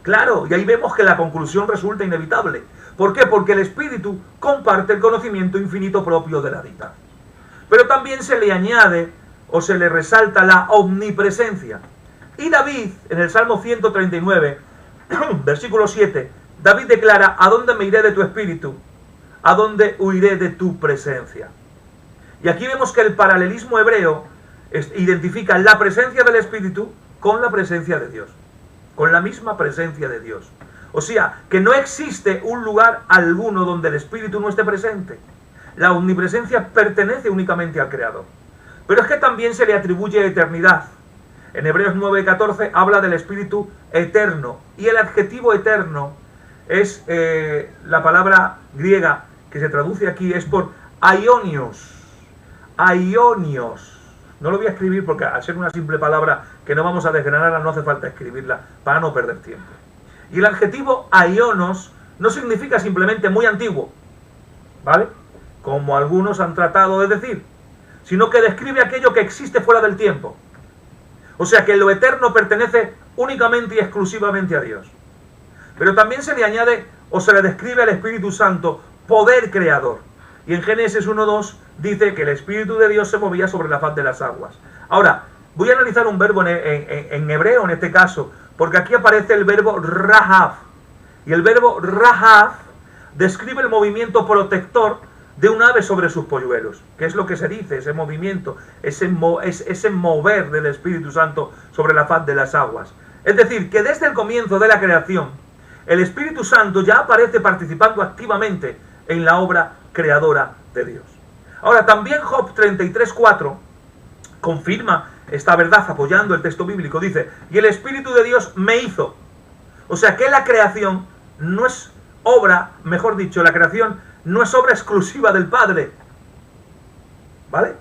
Speaker 1: Claro, y ahí vemos que la conclusión resulta inevitable. ¿Por qué? Porque el Espíritu comparte el conocimiento infinito propio de la deidad. Pero también se le añade o se le resalta la omnipresencia. Y David, en el Salmo 139, versículo 7, David declara: ¿a dónde me iré de tu Espíritu? ¿A dónde huiré de tu presencia? Y aquí vemos que el paralelismo hebreo identifica la presencia del Espíritu con la presencia de Dios, con la misma presencia de Dios. O sea, que no existe un lugar alguno donde el Espíritu no esté presente. La omnipresencia pertenece únicamente al Creador. Pero es que también se le atribuye eternidad. En Hebreos 9:14 habla del Espíritu eterno. Y el adjetivo eterno es la palabra griega que se traduce aquí, es por aionios. Aionios. No lo voy a escribir porque al ser una simple palabra que no vamos a desgranarla no hace falta escribirla para no perder tiempo. Y el adjetivo aionos no significa simplemente muy antiguo, ¿vale? Como algunos han tratado de decir, sino que describe aquello que existe fuera del tiempo. O sea que lo eterno pertenece únicamente y exclusivamente a Dios. Pero también se le añade o se le describe al Espíritu Santo poder creador. Y en Génesis 1:2 dice que el Espíritu de Dios se movía sobre la faz de las aguas. Ahora, voy a analizar un verbo en hebreo en este caso, porque aquí aparece el verbo rahav. Y el verbo rahav describe el movimiento protector de un ave sobre sus polluelos. ¿Qué es lo que se dice? Ese movimiento, ese mover del Espíritu Santo sobre la faz de las aguas. Es decir, que desde el comienzo de la creación, el Espíritu Santo ya aparece participando activamente en la obra creadora de Dios. Ahora, también Job 33:4 confirma esta verdad apoyando el texto bíblico. Dice, y el Espíritu de Dios me hizo. O sea que la creación no es obra, mejor dicho, la creación no es obra exclusiva del Padre, ¿vale?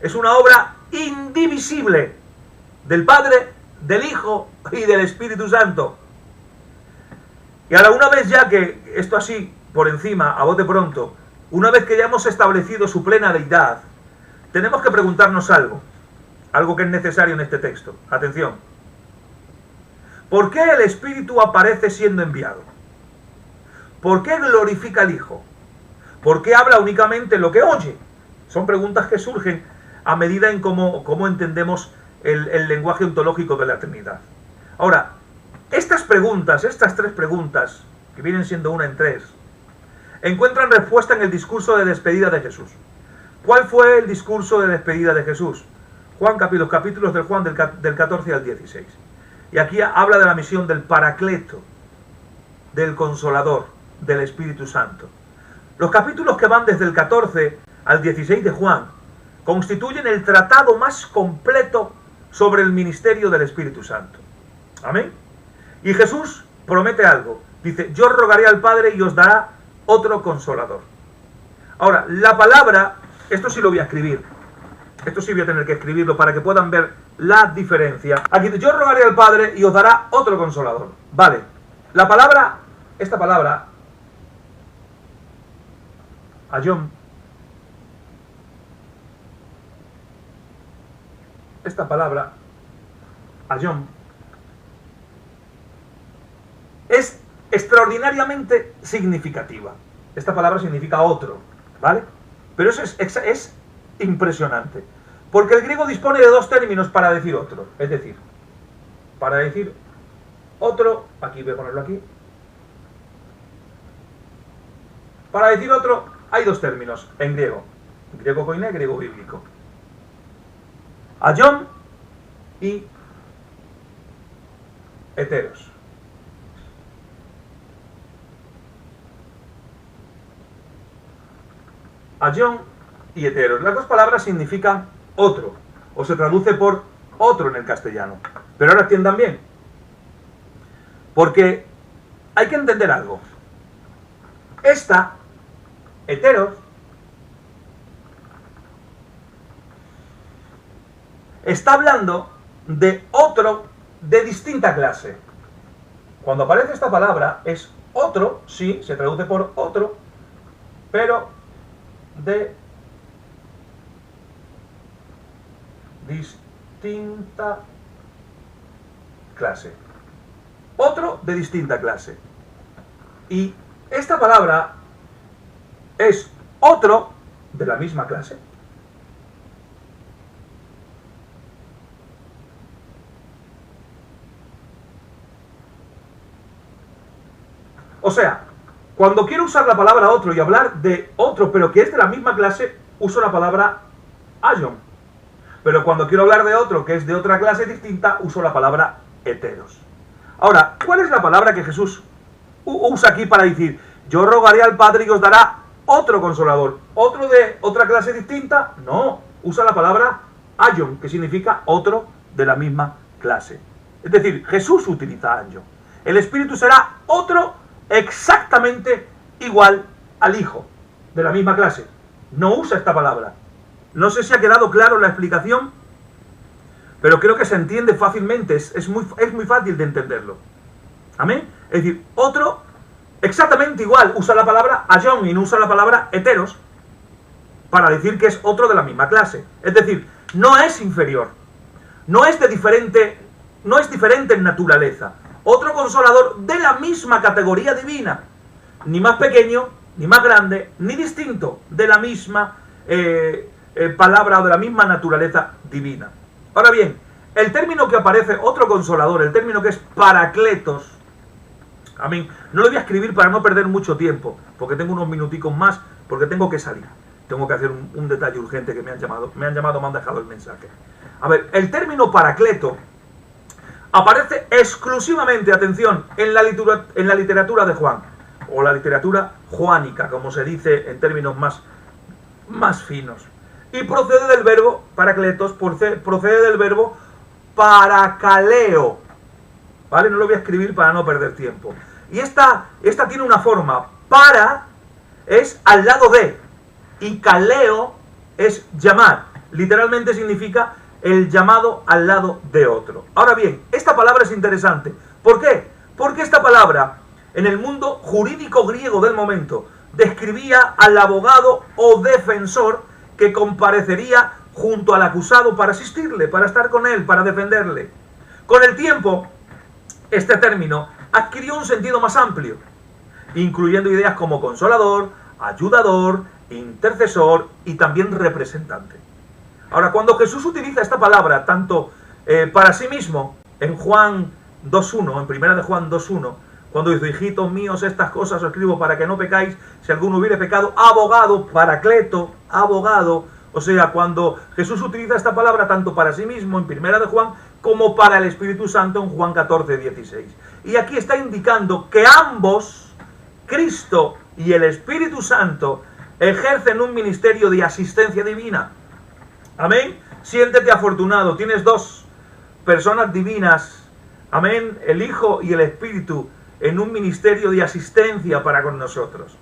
Speaker 1: Es una obra indivisible del Padre, del Hijo y del Espíritu Santo. Y ahora, una vez ya que esto así, por encima, a bote pronto, una vez que ya hemos establecido su plena deidad, tenemos que preguntarnos algo que es necesario en este texto. Atención. ¿Por qué el Espíritu aparece siendo enviado? ¿Por qué glorifica al Hijo? ¿Por qué habla únicamente lo que oye? Son preguntas que surgen a medida en cómo entendemos el lenguaje ontológico de la Trinidad. Ahora, estas tres preguntas, que vienen siendo una en tres, encuentran respuesta en el discurso de despedida de Jesús. ¿Cuál fue el discurso de despedida de Jesús? Juan, los capítulos del Juan del 14 al 16. Y aquí habla de la misión del Paracleto, del Consolador, del Espíritu Santo. Los capítulos que van desde el 14 al 16 de Juan constituyen el tratado más completo sobre el ministerio del Espíritu Santo. Amén. Y Jesús promete algo. Dice, yo rogaré al Padre y os dará otro Consolador. Ahora, la palabra, esto sí lo voy a escribir. Esto sí voy a tener que escribirlo para que puedan ver la diferencia. Aquí dice, yo rogaré al Padre y os dará otro Consolador. Vale. La palabra, esta palabra, ayom, esta palabra, ayom, es extraordinariamente significativa. Esta palabra significa otro, ¿vale? Pero eso es impresionante. Porque el griego dispone de dos términos para decir otro. Es decir, para decir otro, aquí voy a ponerlo aquí. Para decir otro, hay dos términos en griego. Griego koiné, griego bíblico. Ayom y heteros. Ayom y heteros. Las dos palabras significan otro, o se traduce por otro en el castellano. Pero ahora entiendan bien, porque hay que entender algo. Esta, heteros, está hablando de otro de distinta clase. Cuando aparece esta palabra es otro, sí, se traduce por otro, pero de distinta clase. Otro de distinta clase. Y esta palabra es otro de la misma clase. O sea, cuando quiero usar la palabra otro y hablar de otro, pero que es de la misma clase, uso la palabra ayom. Pero cuando quiero hablar de otro que es de otra clase distinta, uso la palabra heteros. Ahora, ¿cuál es la palabra que Jesús usa aquí para decir, yo rogaré al Padre y os dará otro Consolador? ¿Otro de otra clase distinta? No, usa la palabra ayom, que significa otro de la misma clase. Es decir, Jesús utiliza ayom. El Espíritu será otro exactamente igual al Hijo, de la misma clase. No usa esta palabra. No sé si ha quedado claro la explicación, pero creo que se entiende fácilmente, es muy fácil de entenderlo. Amén. Es decir, otro exactamente igual usa la palabra aion y no usa la palabra heteros para decir que es otro de la misma clase. Es decir, no es inferior, no es diferente en naturaleza. Otro consolador de la misma categoría divina, ni más pequeño, ni más grande, ni distinto, de la misma palabra o de la misma naturaleza divina. Ahora bien, el término que aparece, otro consolador, el término que es paracletos, amén, no lo voy a escribir para no perder mucho tiempo, porque tengo unos minuticos más, porque tengo que salir. Tengo que hacer un detalle urgente que me han llamado, me han dejado el mensaje. A ver, el término paracleto aparece exclusivamente, atención, en la literatura de Juan, o la literatura juánica, como se dice en términos más finos. Y procede del verbo, paracletos, procede del verbo parakaleo. ¿Vale? No lo voy a escribir para no perder tiempo. Y esta tiene una forma. Para es al lado de, y kaleo es llamar. Literalmente significa el llamado al lado de otro. Ahora bien, esta palabra es interesante. ¿Por qué? Porque esta palabra, en el mundo jurídico griego del momento, describía al abogado o defensor que comparecería junto al acusado para asistirle, para estar con él, para defenderle. Con el tiempo, este término adquirió un sentido más amplio, incluyendo ideas como consolador, ayudador, intercesor y también representante. Ahora, cuando Jesús utiliza esta palabra tanto para sí mismo, en Juan 2.1, en primera de Juan 2.1, cuando dice, hijitos míos, estas cosas os escribo para que no pecáis, si alguno hubiere pecado, abogado, paracleto, abogado. O sea, cuando Jesús utiliza esta palabra tanto para sí mismo, en primera de Juan, como para el Espíritu Santo, en Juan 14:16. Y aquí está indicando que ambos, Cristo y el Espíritu Santo, ejercen un ministerio de asistencia divina. Amén. Siéntete afortunado, tienes dos personas divinas, amén, el Hijo y el Espíritu, en un ministerio de asistencia para con nosotros.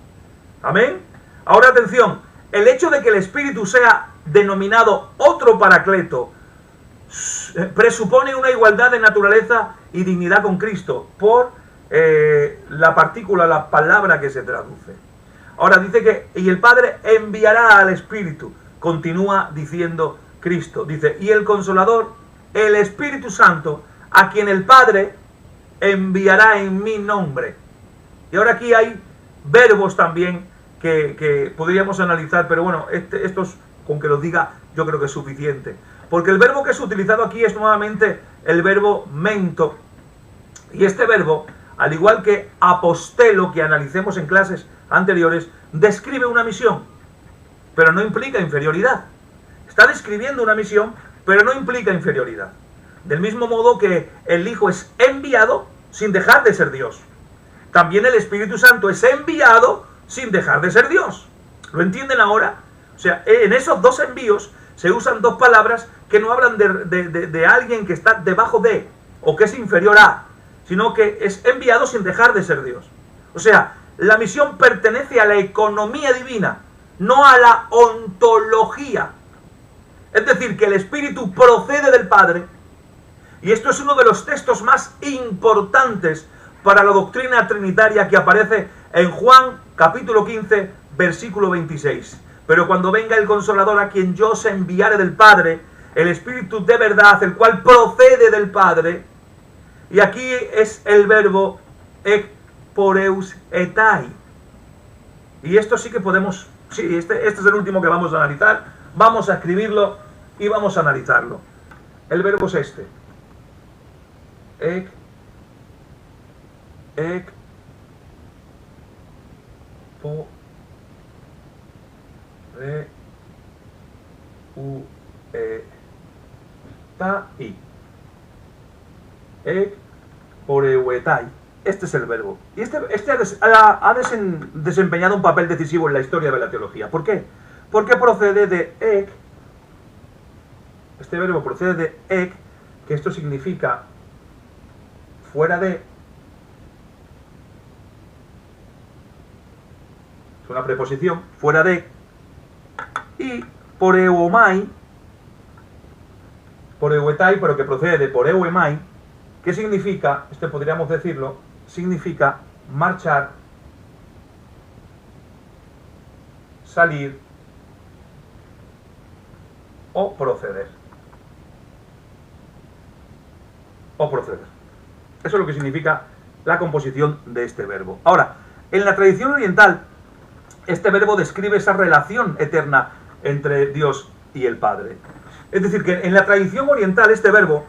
Speaker 1: Amén. Ahora atención, el hecho de que el Espíritu sea denominado otro paracleto presupone una igualdad de naturaleza y dignidad con Cristo por la partícula, la palabra que se traduce. Ahora dice que, y el Padre enviará al Espíritu, continúa diciendo Cristo, dice, y el Consolador, el Espíritu Santo, a quien el Padre enviará en mi nombre. Y ahora aquí hay verbos también que podríamos analizar, pero bueno, estos con que los diga yo creo que es suficiente. Porque el verbo que es utilizado aquí es nuevamente el verbo mento. Y este verbo, al igual que apostelo, que analicemos en clases anteriores, describe una misión, pero no implica inferioridad. Está describiendo una misión, pero no implica inferioridad. Del mismo modo que el Hijo es enviado sin dejar de ser Dios. También el Espíritu Santo es enviado sin dejar de ser Dios. ¿Lo entienden ahora? O sea, en esos dos envíos se usan dos palabras que no hablan de alguien que está debajo de, o que es inferior a, sino que es enviado sin dejar de ser Dios. O sea, la misión pertenece a la economía divina, no a la ontología. Es decir, que el Espíritu procede del Padre. Y esto es uno de los textos más importantes para la doctrina trinitaria que aparece en Juan capítulo 15, versículo 26. Pero cuando venga el Consolador, a quien yo os enviaré del Padre, el Espíritu de verdad, el cual procede del Padre, y aquí es el verbo ekporeus etai. Y esto sí que podemos, sí, este es el último que vamos a analizar, vamos a escribirlo y vamos a analizarlo. El verbo es este. Ekporeuetai. Este es el verbo. Y este ha desempeñado un papel decisivo en la historia de la teología. ¿Por qué? Porque procede de ek. Este verbo procede de ek, que esto significa fuera de. Es una preposición, fuera de. Y poreuomai, poreuetai, pero que procede de poreuemai, que significa, podríamos decirlo, significa marchar, salir o proceder. O proceder. Eso es lo que significa la composición de este verbo. Ahora, en la tradición oriental, este verbo describe esa relación eterna entre Dios y el Padre. Es decir, que en la tradición oriental este verbo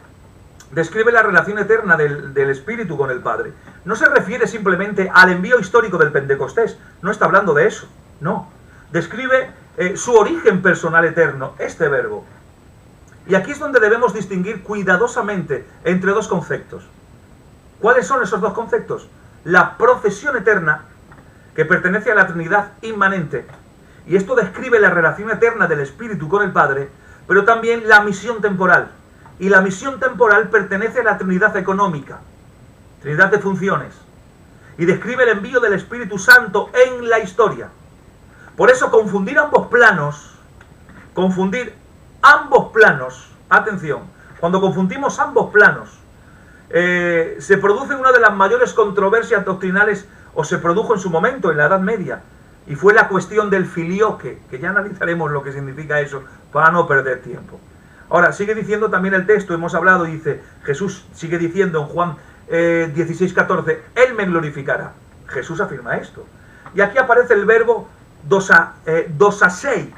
Speaker 1: describe la relación eterna del Espíritu con el Padre. No se refiere simplemente al envío histórico del Pentecostés, no está hablando de eso, no. Describe su origen personal eterno, este verbo. Y aquí es donde debemos distinguir cuidadosamente entre dos conceptos. ¿Cuáles son esos dos conceptos? La procesión eterna, que pertenece a la Trinidad inmanente, y esto describe la relación eterna del Espíritu con el Padre, pero también la misión temporal. Y la misión temporal pertenece a la Trinidad económica, Trinidad de funciones, y describe el envío del Espíritu Santo en la historia. Por eso confundir ambos planos, atención, cuando confundimos ambos planos, se produce una de las mayores controversias doctrinales, o se produjo en su momento, en la Edad Media, y fue la cuestión del filioque, que ya analizaremos lo que significa eso, para no perder tiempo. Ahora, sigue diciendo también el texto, hemos hablado, dice, Jesús sigue diciendo en Juan 16:14, Él me glorificará. Jesús afirma esto. Y aquí aparece el verbo dosasei,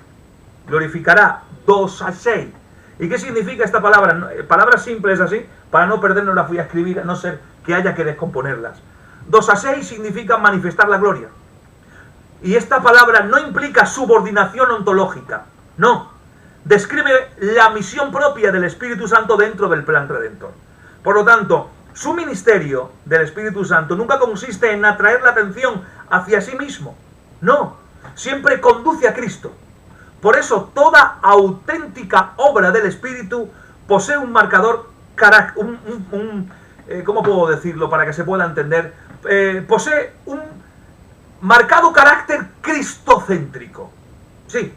Speaker 1: glorificará, dosasei. ¿Y qué significa esta palabra? Palabras simples así, para no perdernos la fui a escribir, a no ser que haya que descomponerlas. Dosasei significa manifestar la gloria. Y esta palabra no implica subordinación ontológica, no. Describe la misión propia del Espíritu Santo dentro del plan redentor. Por lo tanto, su ministerio del Espíritu Santo nunca consiste en atraer la atención hacia sí mismo. No, siempre conduce a Cristo. Por eso, toda auténtica obra del Espíritu posee un marcador, ¿cómo puedo decirlo para que se pueda entender? Posee un marcado carácter cristocéntrico. Sí,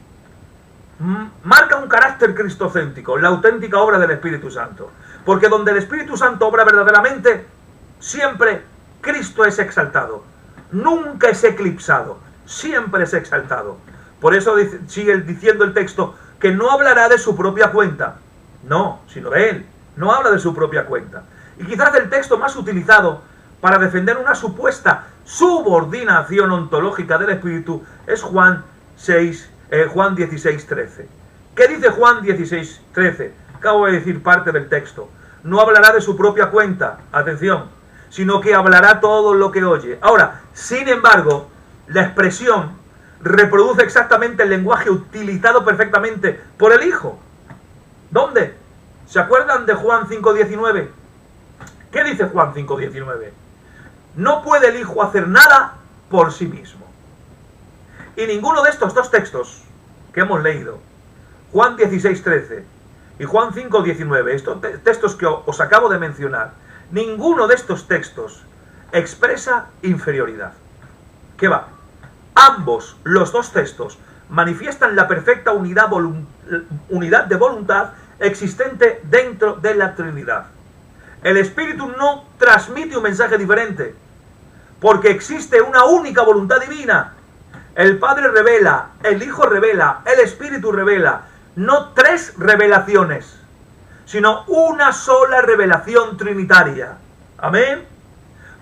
Speaker 1: marca un carácter cristocéntrico, la auténtica obra del Espíritu Santo. Porque donde el Espíritu Santo obra verdaderamente, siempre Cristo es exaltado. Nunca es eclipsado, siempre es exaltado. Por eso sigue diciendo el texto que no hablará de su propia cuenta. No, sino de Él. No habla de su propia cuenta. Y quizás el texto más utilizado para defender una supuesta subordinación ontológica del Espíritu es Juan 16:13. ¿Qué dice Juan 16:13? Acabo de decir parte del texto. No hablará de su propia cuenta, atención, sino que hablará todo lo que oye. Ahora, sin embargo, la expresión reproduce exactamente el lenguaje utilizado perfectamente por el Hijo. ¿Dónde? ¿Se acuerdan de Juan 5:19? ¿Qué dice Juan 5:19? No puede el Hijo hacer nada por sí mismo. Y ninguno de estos dos textos que hemos leído, Juan 16:13 y Juan 5:19, estos textos que os acabo de mencionar, ninguno de estos textos expresa inferioridad. ¿Qué va? Ambos, los dos textos, manifiestan la perfecta unidad de voluntad existente dentro de la Trinidad. El Espíritu no transmite un mensaje diferente, porque existe una única voluntad divina. El Padre revela, el Hijo revela, el Espíritu revela. No tres revelaciones, sino una sola revelación trinitaria. Amén.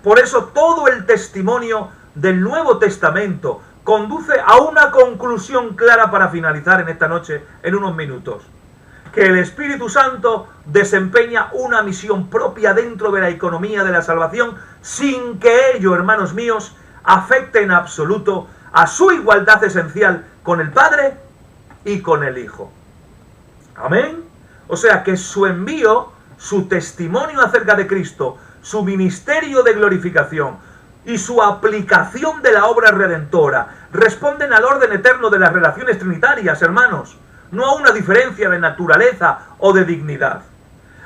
Speaker 1: Por eso todo el testimonio del Nuevo Testamento conduce a una conclusión clara para finalizar en esta noche, en unos minutos. Que el Espíritu Santo desempeña una misión propia dentro de la economía de la salvación, sin que ello, hermanos míos, afecte en absoluto a su igualdad esencial con el Padre y con el Hijo. Amén. O sea que su envío, su testimonio acerca de Cristo, su ministerio de glorificación y su aplicación de la obra redentora responden al orden eterno de las relaciones trinitarias, hermanos, no a una diferencia de naturaleza o de dignidad.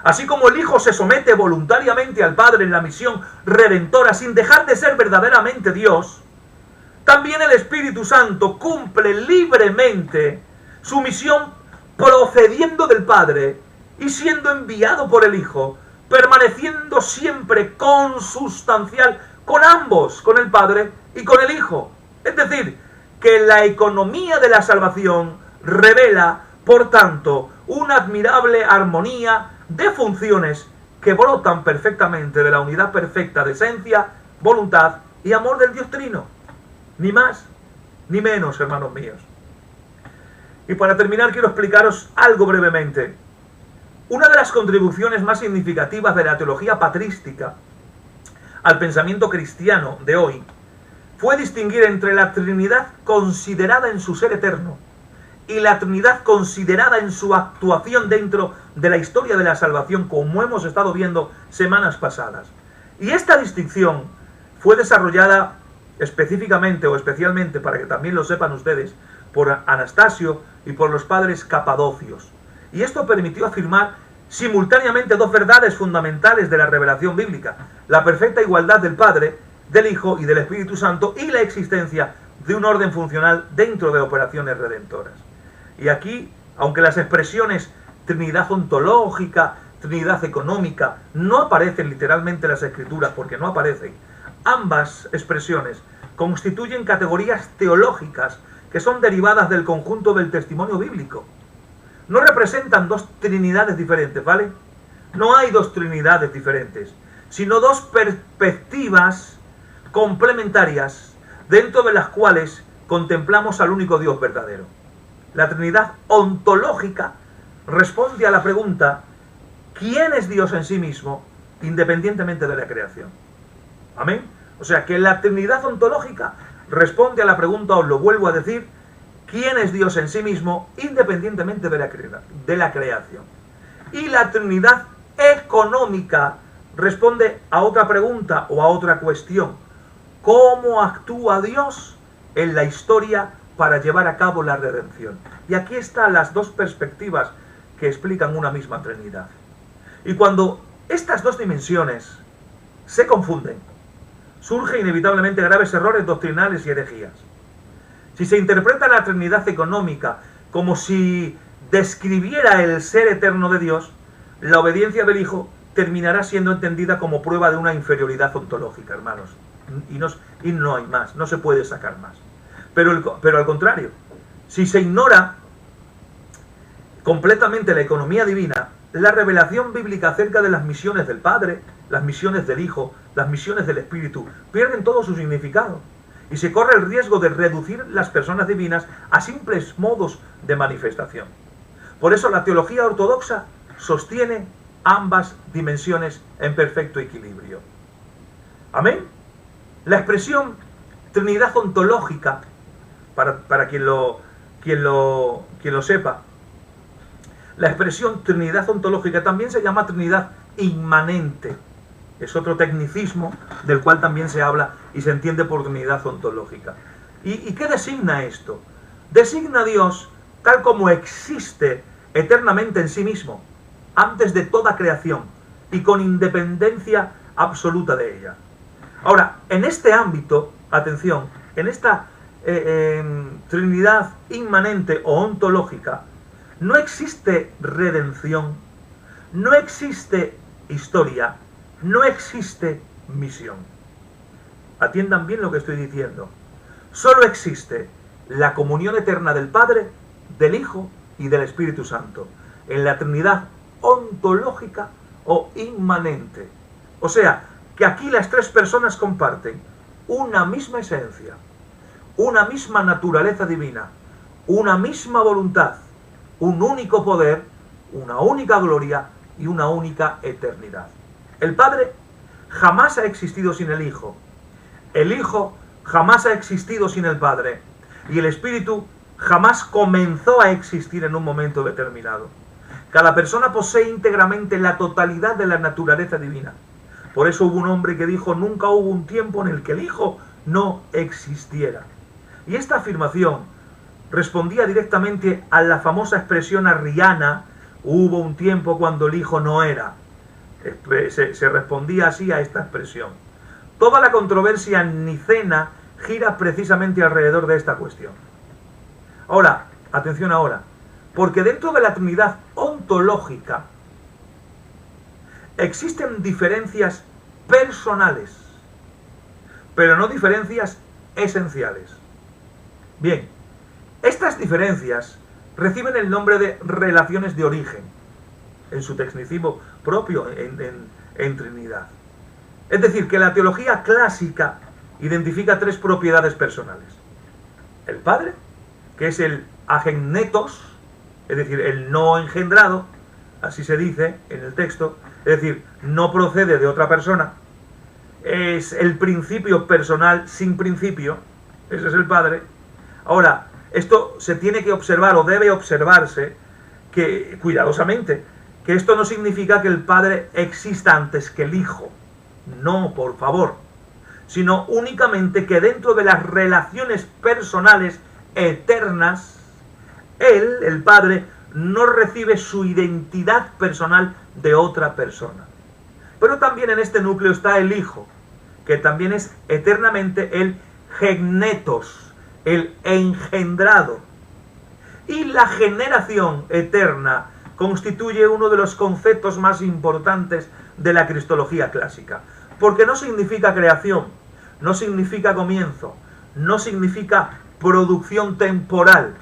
Speaker 1: Así como el Hijo se somete voluntariamente al Padre en la misión redentora sin dejar de ser verdaderamente Dios, también el Espíritu Santo cumple libremente su misión procediendo del Padre y siendo enviado por el Hijo, permaneciendo siempre consustancial con ambos, con el Padre y con el Hijo. Es decir, que la economía de la salvación revela, por tanto, una admirable armonía de funciones que brotan perfectamente de la unidad perfecta de esencia, voluntad y amor del Dios Trino. Ni más ni menos, hermanos míos. Y para terminar quiero explicaros algo brevemente. Una de las contribuciones más significativas de la teología patrística al pensamiento cristiano de hoy fue distinguir entre la Trinidad considerada en su ser eterno y la Trinidad considerada en su actuación dentro de la historia de la salvación, como hemos estado viendo semanas pasadas. Y esta distinción fue desarrollada específicamente o especialmente, para que también lo sepan ustedes, por Anastasio y por los padres capadocios. Y esto permitió afirmar simultáneamente dos verdades fundamentales de la revelación bíblica: la perfecta igualdad del Padre, del Hijo y del Espíritu Santo, y la existencia de un orden funcional dentro de operaciones redentoras. Y aquí, aunque las expresiones Trinidad ontológica, Trinidad económica, no aparecen literalmente en las Escrituras, porque no aparecen, ambas expresiones constituyen categorías teológicas que son derivadas del conjunto del testimonio bíblico. No representan dos trinidades diferentes, ¿vale? No hay dos trinidades diferentes, sino dos perspectivas complementarias dentro de las cuales contemplamos al único Dios verdadero. La Trinidad ontológica responde a la pregunta: ¿quién es Dios en sí mismo, independientemente de la creación? ¿Amén? O sea que la Trinidad ontológica responde a la pregunta, os lo vuelvo a decir, ¿quién es Dios en sí mismo, independientemente de la creación? Y la Trinidad económica responde a otra pregunta o a otra cuestión: ¿cómo actúa Dios en la historia para llevar a cabo la redención? Y aquí están las dos perspectivas que explican una misma Trinidad. Y cuando estas dos dimensiones se confunden, surgen inevitablemente graves errores doctrinales y herejías. Si se interpreta la Trinidad económica como si describiera el ser eterno de Dios, la obediencia del Hijo terminará siendo entendida como prueba de una inferioridad ontológica, hermanos. Y no hay más, no se puede sacar más. Pero al contrario, si se ignora completamente la economía divina, la revelación bíblica acerca de las misiones del Padre, las misiones del Hijo, las misiones del Espíritu, pierden todo su significado. Y se corre el riesgo de reducir las personas divinas a simples modos de manifestación. Por eso la teología ortodoxa sostiene ambas dimensiones en perfecto equilibrio. ¿Amén? La expresión Trinidad ontológica, para quien lo sepa, la expresión Trinidad ontológica también se llama Trinidad inmanente. Es otro tecnicismo del cual también se habla y se entiende por Trinidad ontológica. ¿Y qué designa esto? Designa a Dios tal como existe eternamente en sí mismo, antes de toda creación y con independencia absoluta de ella. Ahora, en este ámbito, atención, en esta Trinidad inmanente o ontológica, no existe redención, no existe historia, no existe misión. Atiendan bien lo que estoy diciendo. Solo existe la comunión eterna del Padre, del Hijo y del Espíritu Santo, en la Trinidad ontológica o inmanente. O sea, que aquí las tres personas comparten una misma esencia, una misma naturaleza divina, una misma voluntad, un único poder, una única gloria y una única eternidad. El Padre jamás ha existido sin el Hijo, el Hijo jamás ha existido sin el Padre, y el Espíritu jamás comenzó a existir en un momento determinado. Cada persona posee íntegramente la totalidad de la naturaleza divina. Por eso hubo un hombre que dijo: nunca hubo un tiempo en el que el Hijo no existiera. Y esta afirmación respondía directamente a la famosa expresión arriana: hubo un tiempo cuando el Hijo no era. Se respondía así a esta expresión. Toda la controversia nicena gira precisamente alrededor de esta cuestión. Ahora, atención ahora, porque dentro de la Trinidad ontológica existen diferencias personales pero no diferencias esenciales. Bien, estas diferencias reciben el nombre de relaciones de origen, en su tecnicismo propio en Trinidad. Es decir, que la teología clásica identifica tres propiedades personales. El Padre, que es el agennetos, es decir, el no engendrado, así se dice en el texto, es decir, no procede de otra persona. Es el principio personal sin principio, ese es el Padre. Ahora, esto se tiene que observar o debe observarse que, cuidadosamente, que esto no significa que el Padre exista antes que el Hijo. No, por favor. Sino únicamente que dentro de las relaciones personales eternas, Él, el Padre, no recibe su identidad personal de otra persona. Pero también en este núcleo está el Hijo, que también es eternamente el gennetos, el engendrado. Y la generación eterna constituye uno de los conceptos más importantes de la cristología clásica, porque no significa creación, no significa comienzo, no significa producción temporal.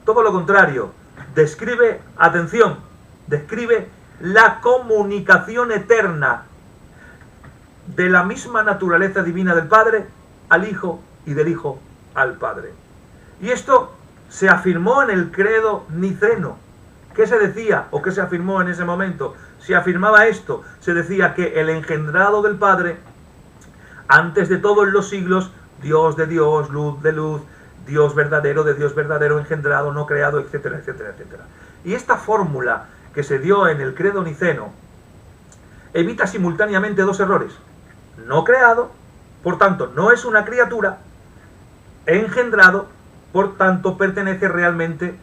Speaker 1: Todo lo contrario, describe, atención, describe la comunicación eterna de la misma naturaleza divina del Padre al Hijo y del Hijo al Padre. Y esto se afirmó en el credo niceno. ¿Qué se decía o qué se afirmó en ese momento? Se afirmaba esto, se decía que el engendrado del Padre, antes de todos los siglos, Dios de Dios, luz de luz, Dios verdadero de Dios verdadero, engendrado, no creado, etcétera, etcétera, etcétera. Y esta fórmula que se dio en el credo niceno evita simultáneamente dos errores. No creado, por tanto, no es una criatura, engendrado, por tanto, pertenece realmente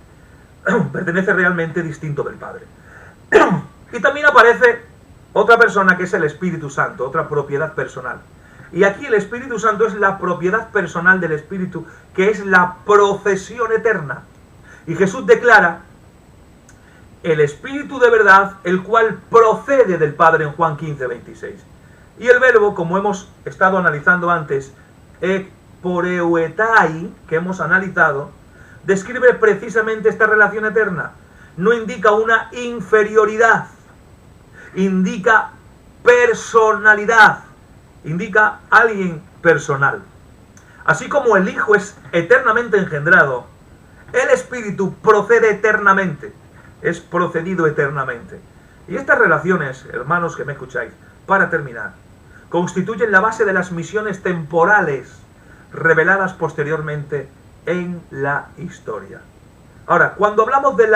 Speaker 1: distinto del Padre. Y también aparece otra persona que es el Espíritu Santo, otra propiedad personal. Y aquí el Espíritu Santo es la propiedad personal del Espíritu, que es la procesión eterna. Y Jesús declara el Espíritu de verdad, el cual procede del Padre en Juan 15, 26. Y el verbo, como hemos estado analizando antes, eporeuetai, que hemos analizado, describe precisamente esta relación eterna. No indica una inferioridad, indica personalidad, indica alguien personal. Así como el Hijo es eternamente engendrado, el Espíritu procede eternamente, es procedido eternamente. Y estas relaciones, hermanos que me escucháis, para terminar, constituyen la base de las misiones temporales reveladas posteriormente en la historia. Ahora, cuando hablamos de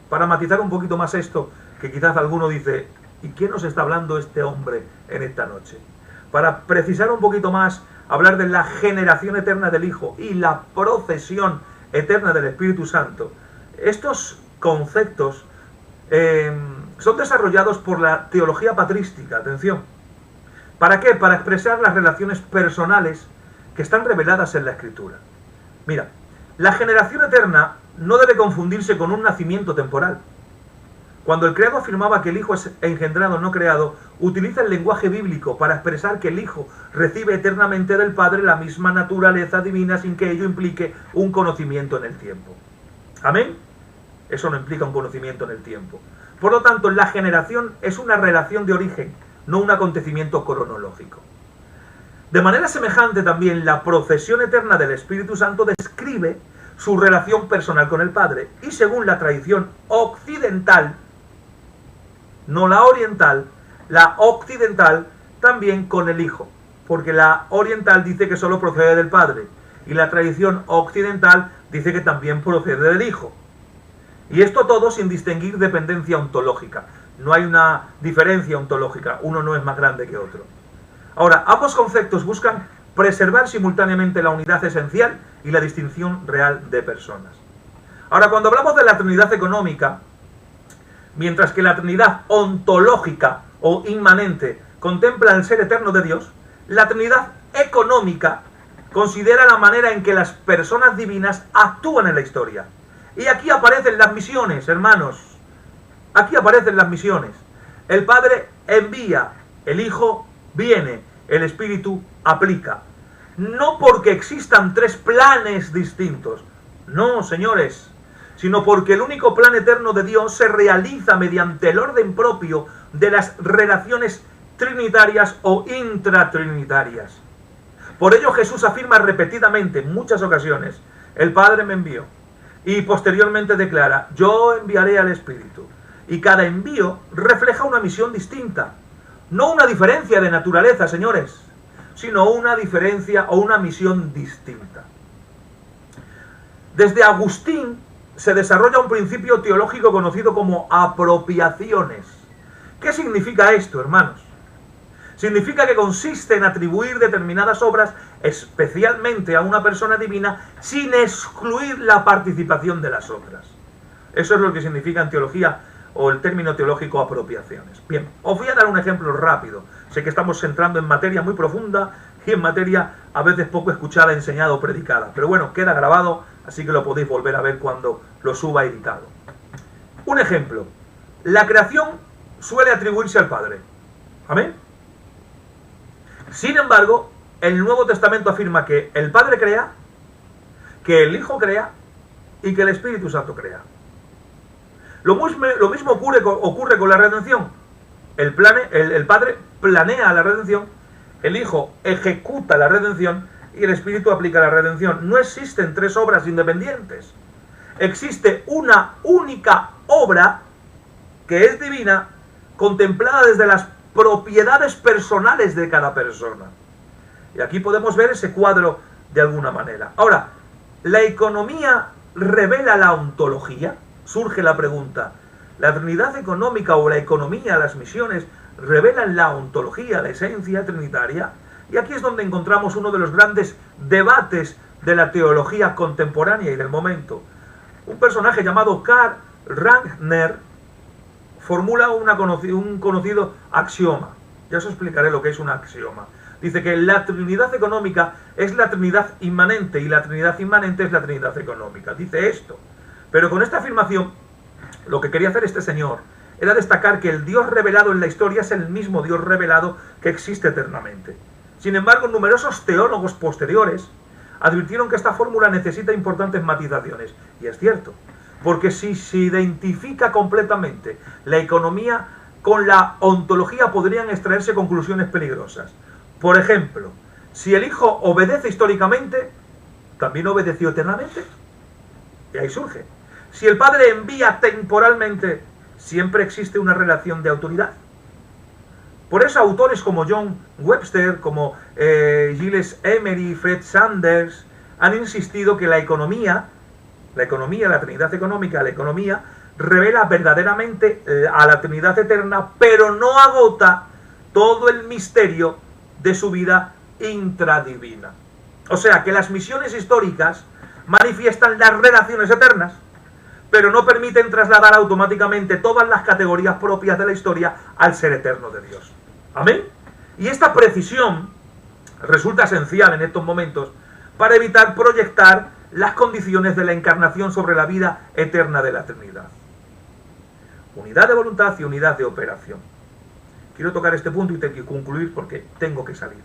Speaker 1: para matizar un poquito más esto, que quizás alguno dice, ¿y quién nos está hablando este hombre en esta noche? Para precisar un poquito más, hablar de la generación eterna del Hijo y la procesión eterna del Espíritu Santo. Estos conceptos son desarrollados por la teología patrística, atención. ¿Para qué? Para expresar las relaciones personales que están reveladas en la Escritura. Mira, la generación eterna no debe confundirse con un nacimiento temporal. Cuando el Creador afirmaba que el Hijo es engendrado, no creado, utiliza el lenguaje bíblico para expresar que el Hijo recibe eternamente del Padre la misma naturaleza divina sin que ello implique un conocimiento en el tiempo. ¿Amén? Eso no implica un conocimiento en el tiempo. Por lo tanto, la generación es una relación de origen, no un acontecimiento cronológico. De manera semejante también, la procesión eterna del Espíritu Santo describe su relación personal con el Padre, y según la tradición occidental, no la oriental, la occidental también con el Hijo, porque la oriental dice que solo procede del Padre, y la tradición occidental dice que también procede del Hijo. Y esto todo sin distinguir dependencia ontológica. No hay una diferencia ontológica, uno no es más grande que otro. Ahora, ambos conceptos buscan preservar simultáneamente la unidad esencial y la distinción real de personas. Ahora, cuando hablamos de la Trinidad económica, mientras que la Trinidad ontológica o inmanente contempla el ser eterno de Dios, la Trinidad económica considera la manera en que las personas divinas actúan en la historia. Y aquí aparecen las misiones, hermanos. Aquí aparecen las misiones. El Padre envía, el Hijo viene, el Espíritu aplica. no porque existan tres planes distintos, no, señores, sino porque el único plan eterno de Dios se realiza mediante el orden propio de las relaciones trinitarias o intratrinitarias. Por ello Jesús afirma repetidamente, en muchas ocasiones, el Padre me envió, y posteriormente declara, yo enviaré al Espíritu. Y cada envío refleja una misión distinta, no una diferencia de naturaleza, señores, sino una diferencia o una misión distinta. Desde Agustín se desarrolla un principio teológico conocido como apropiaciones. ¿Qué significa esto, hermanos? Significa que consiste en atribuir determinadas obras especialmente a una persona divina sin excluir la participación de las otras. Eso es lo que significa en teología o el término teológico apropiaciones. Bien, os voy a dar un ejemplo rápido. Sé que estamos entrando en materia muy profunda y en materia a veces poco escuchada, enseñada o predicada. Pero bueno, queda grabado, así que lo podéis volver a ver cuando lo suba editado. Un ejemplo. La creación suele atribuirse al Padre. ¿Amén? Sin embargo, el Nuevo Testamento afirma que el Padre crea, que el Hijo crea y que el Espíritu Santo crea. Lo mismo ocurre con la redención. El Padre planea la redención, el Hijo ejecuta la redención y el Espíritu aplica la redención. No existen tres obras independientes. Existe una única obra que es divina, contemplada desde las propiedades personales de cada persona. Y aquí podemos ver ese cuadro de alguna manera. Ahora, ¿la economía revela la ontología? Surge la pregunta. ¿La Trinidad económica o la economía, las misiones, revelan la ontología, la esencia trinitaria? Y aquí es donde encontramos uno de los grandes debates de la teología contemporánea y del momento. Un personaje llamado Karl Rahner formula un conocido axioma. Ya os explicaré lo que es un axioma. Dice que la Trinidad económica es la Trinidad inmanente y la Trinidad inmanente es la Trinidad económica. Dice esto. Pero con esta afirmación, lo que quería hacer este señor era destacar que el Dios revelado en la historia es el mismo Dios revelado que existe eternamente. Sin embargo, numerosos teólogos posteriores advirtieron que esta fórmula necesita importantes matizaciones. Y es cierto. Porque si se identifica completamente la economía con la ontología, podrían extraerse conclusiones peligrosas. Por ejemplo, si el Hijo obedece históricamente, ¿también obedeció eternamente? Y ahí surge. Si el Padre envía temporalmente, siempre existe una relación de autoridad. Por eso autores como John Webster, como Gilles Emery, Fred Sanders, han insistido que la economía, la Trinidad económica, la economía, revela verdaderamente a la Trinidad eterna, pero no agota todo el misterio de su vida intradivina. O sea, que las misiones históricas manifiestan las relaciones eternas, pero no permiten trasladar automáticamente todas las categorías propias de la historia al ser eterno de Dios. ¿Amén? Y esta precisión resulta esencial en estos momentos para evitar proyectar las condiciones de la encarnación sobre la vida eterna de la Trinidad. Unidad de voluntad y unidad de operación. Quiero tocar este punto y tengo que concluir porque tengo que salir.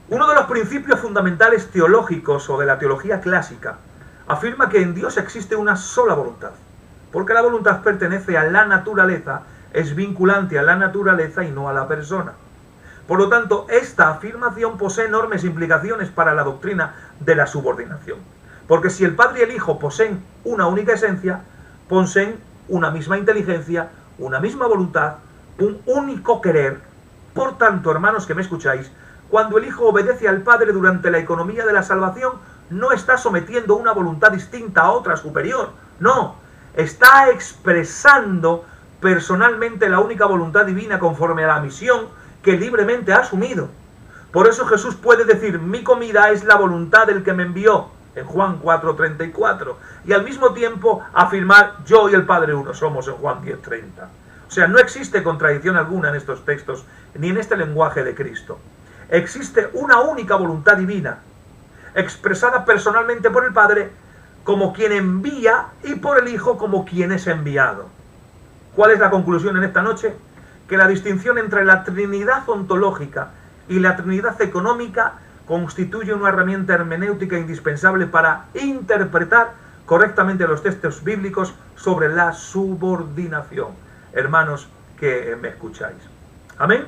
Speaker 1: Uno de los principios fundamentales teológicos o de la teología clásica afirma que en Dios existe una sola voluntad, porque la voluntad pertenece a la naturaleza, es vinculante a la naturaleza y no a la persona. Por lo tanto, esta afirmación posee enormes implicaciones para la doctrina de la subordinación. Porque si el Padre y el Hijo poseen una única esencia, poseen una misma inteligencia, una misma voluntad, un único querer. Por tanto, hermanos que me escucháis, cuando el Hijo obedece al Padre durante la economía de la salvación, no está sometiendo una voluntad distinta a otra superior. No, está expresando personalmente la única voluntad divina conforme a la misión que libremente ha asumido. Por eso Jesús puede decir, mi comida es la voluntad del que me envió, en Juan 4:34, y al mismo tiempo afirmar, yo y el Padre uno somos, en Juan 10:30. O sea, no existe contradicción alguna en estos textos, ni en este lenguaje de Cristo. Existe una única voluntad divina, expresada personalmente por el Padre como quien envía y por el Hijo como quien es enviado. ¿Cuál es la conclusión en esta noche? Que la distinción entre la Trinidad ontológica y la Trinidad económica constituye una herramienta hermenéutica indispensable para interpretar correctamente los textos bíblicos sobre la subordinación. Hermanos que me escucháis. Amén.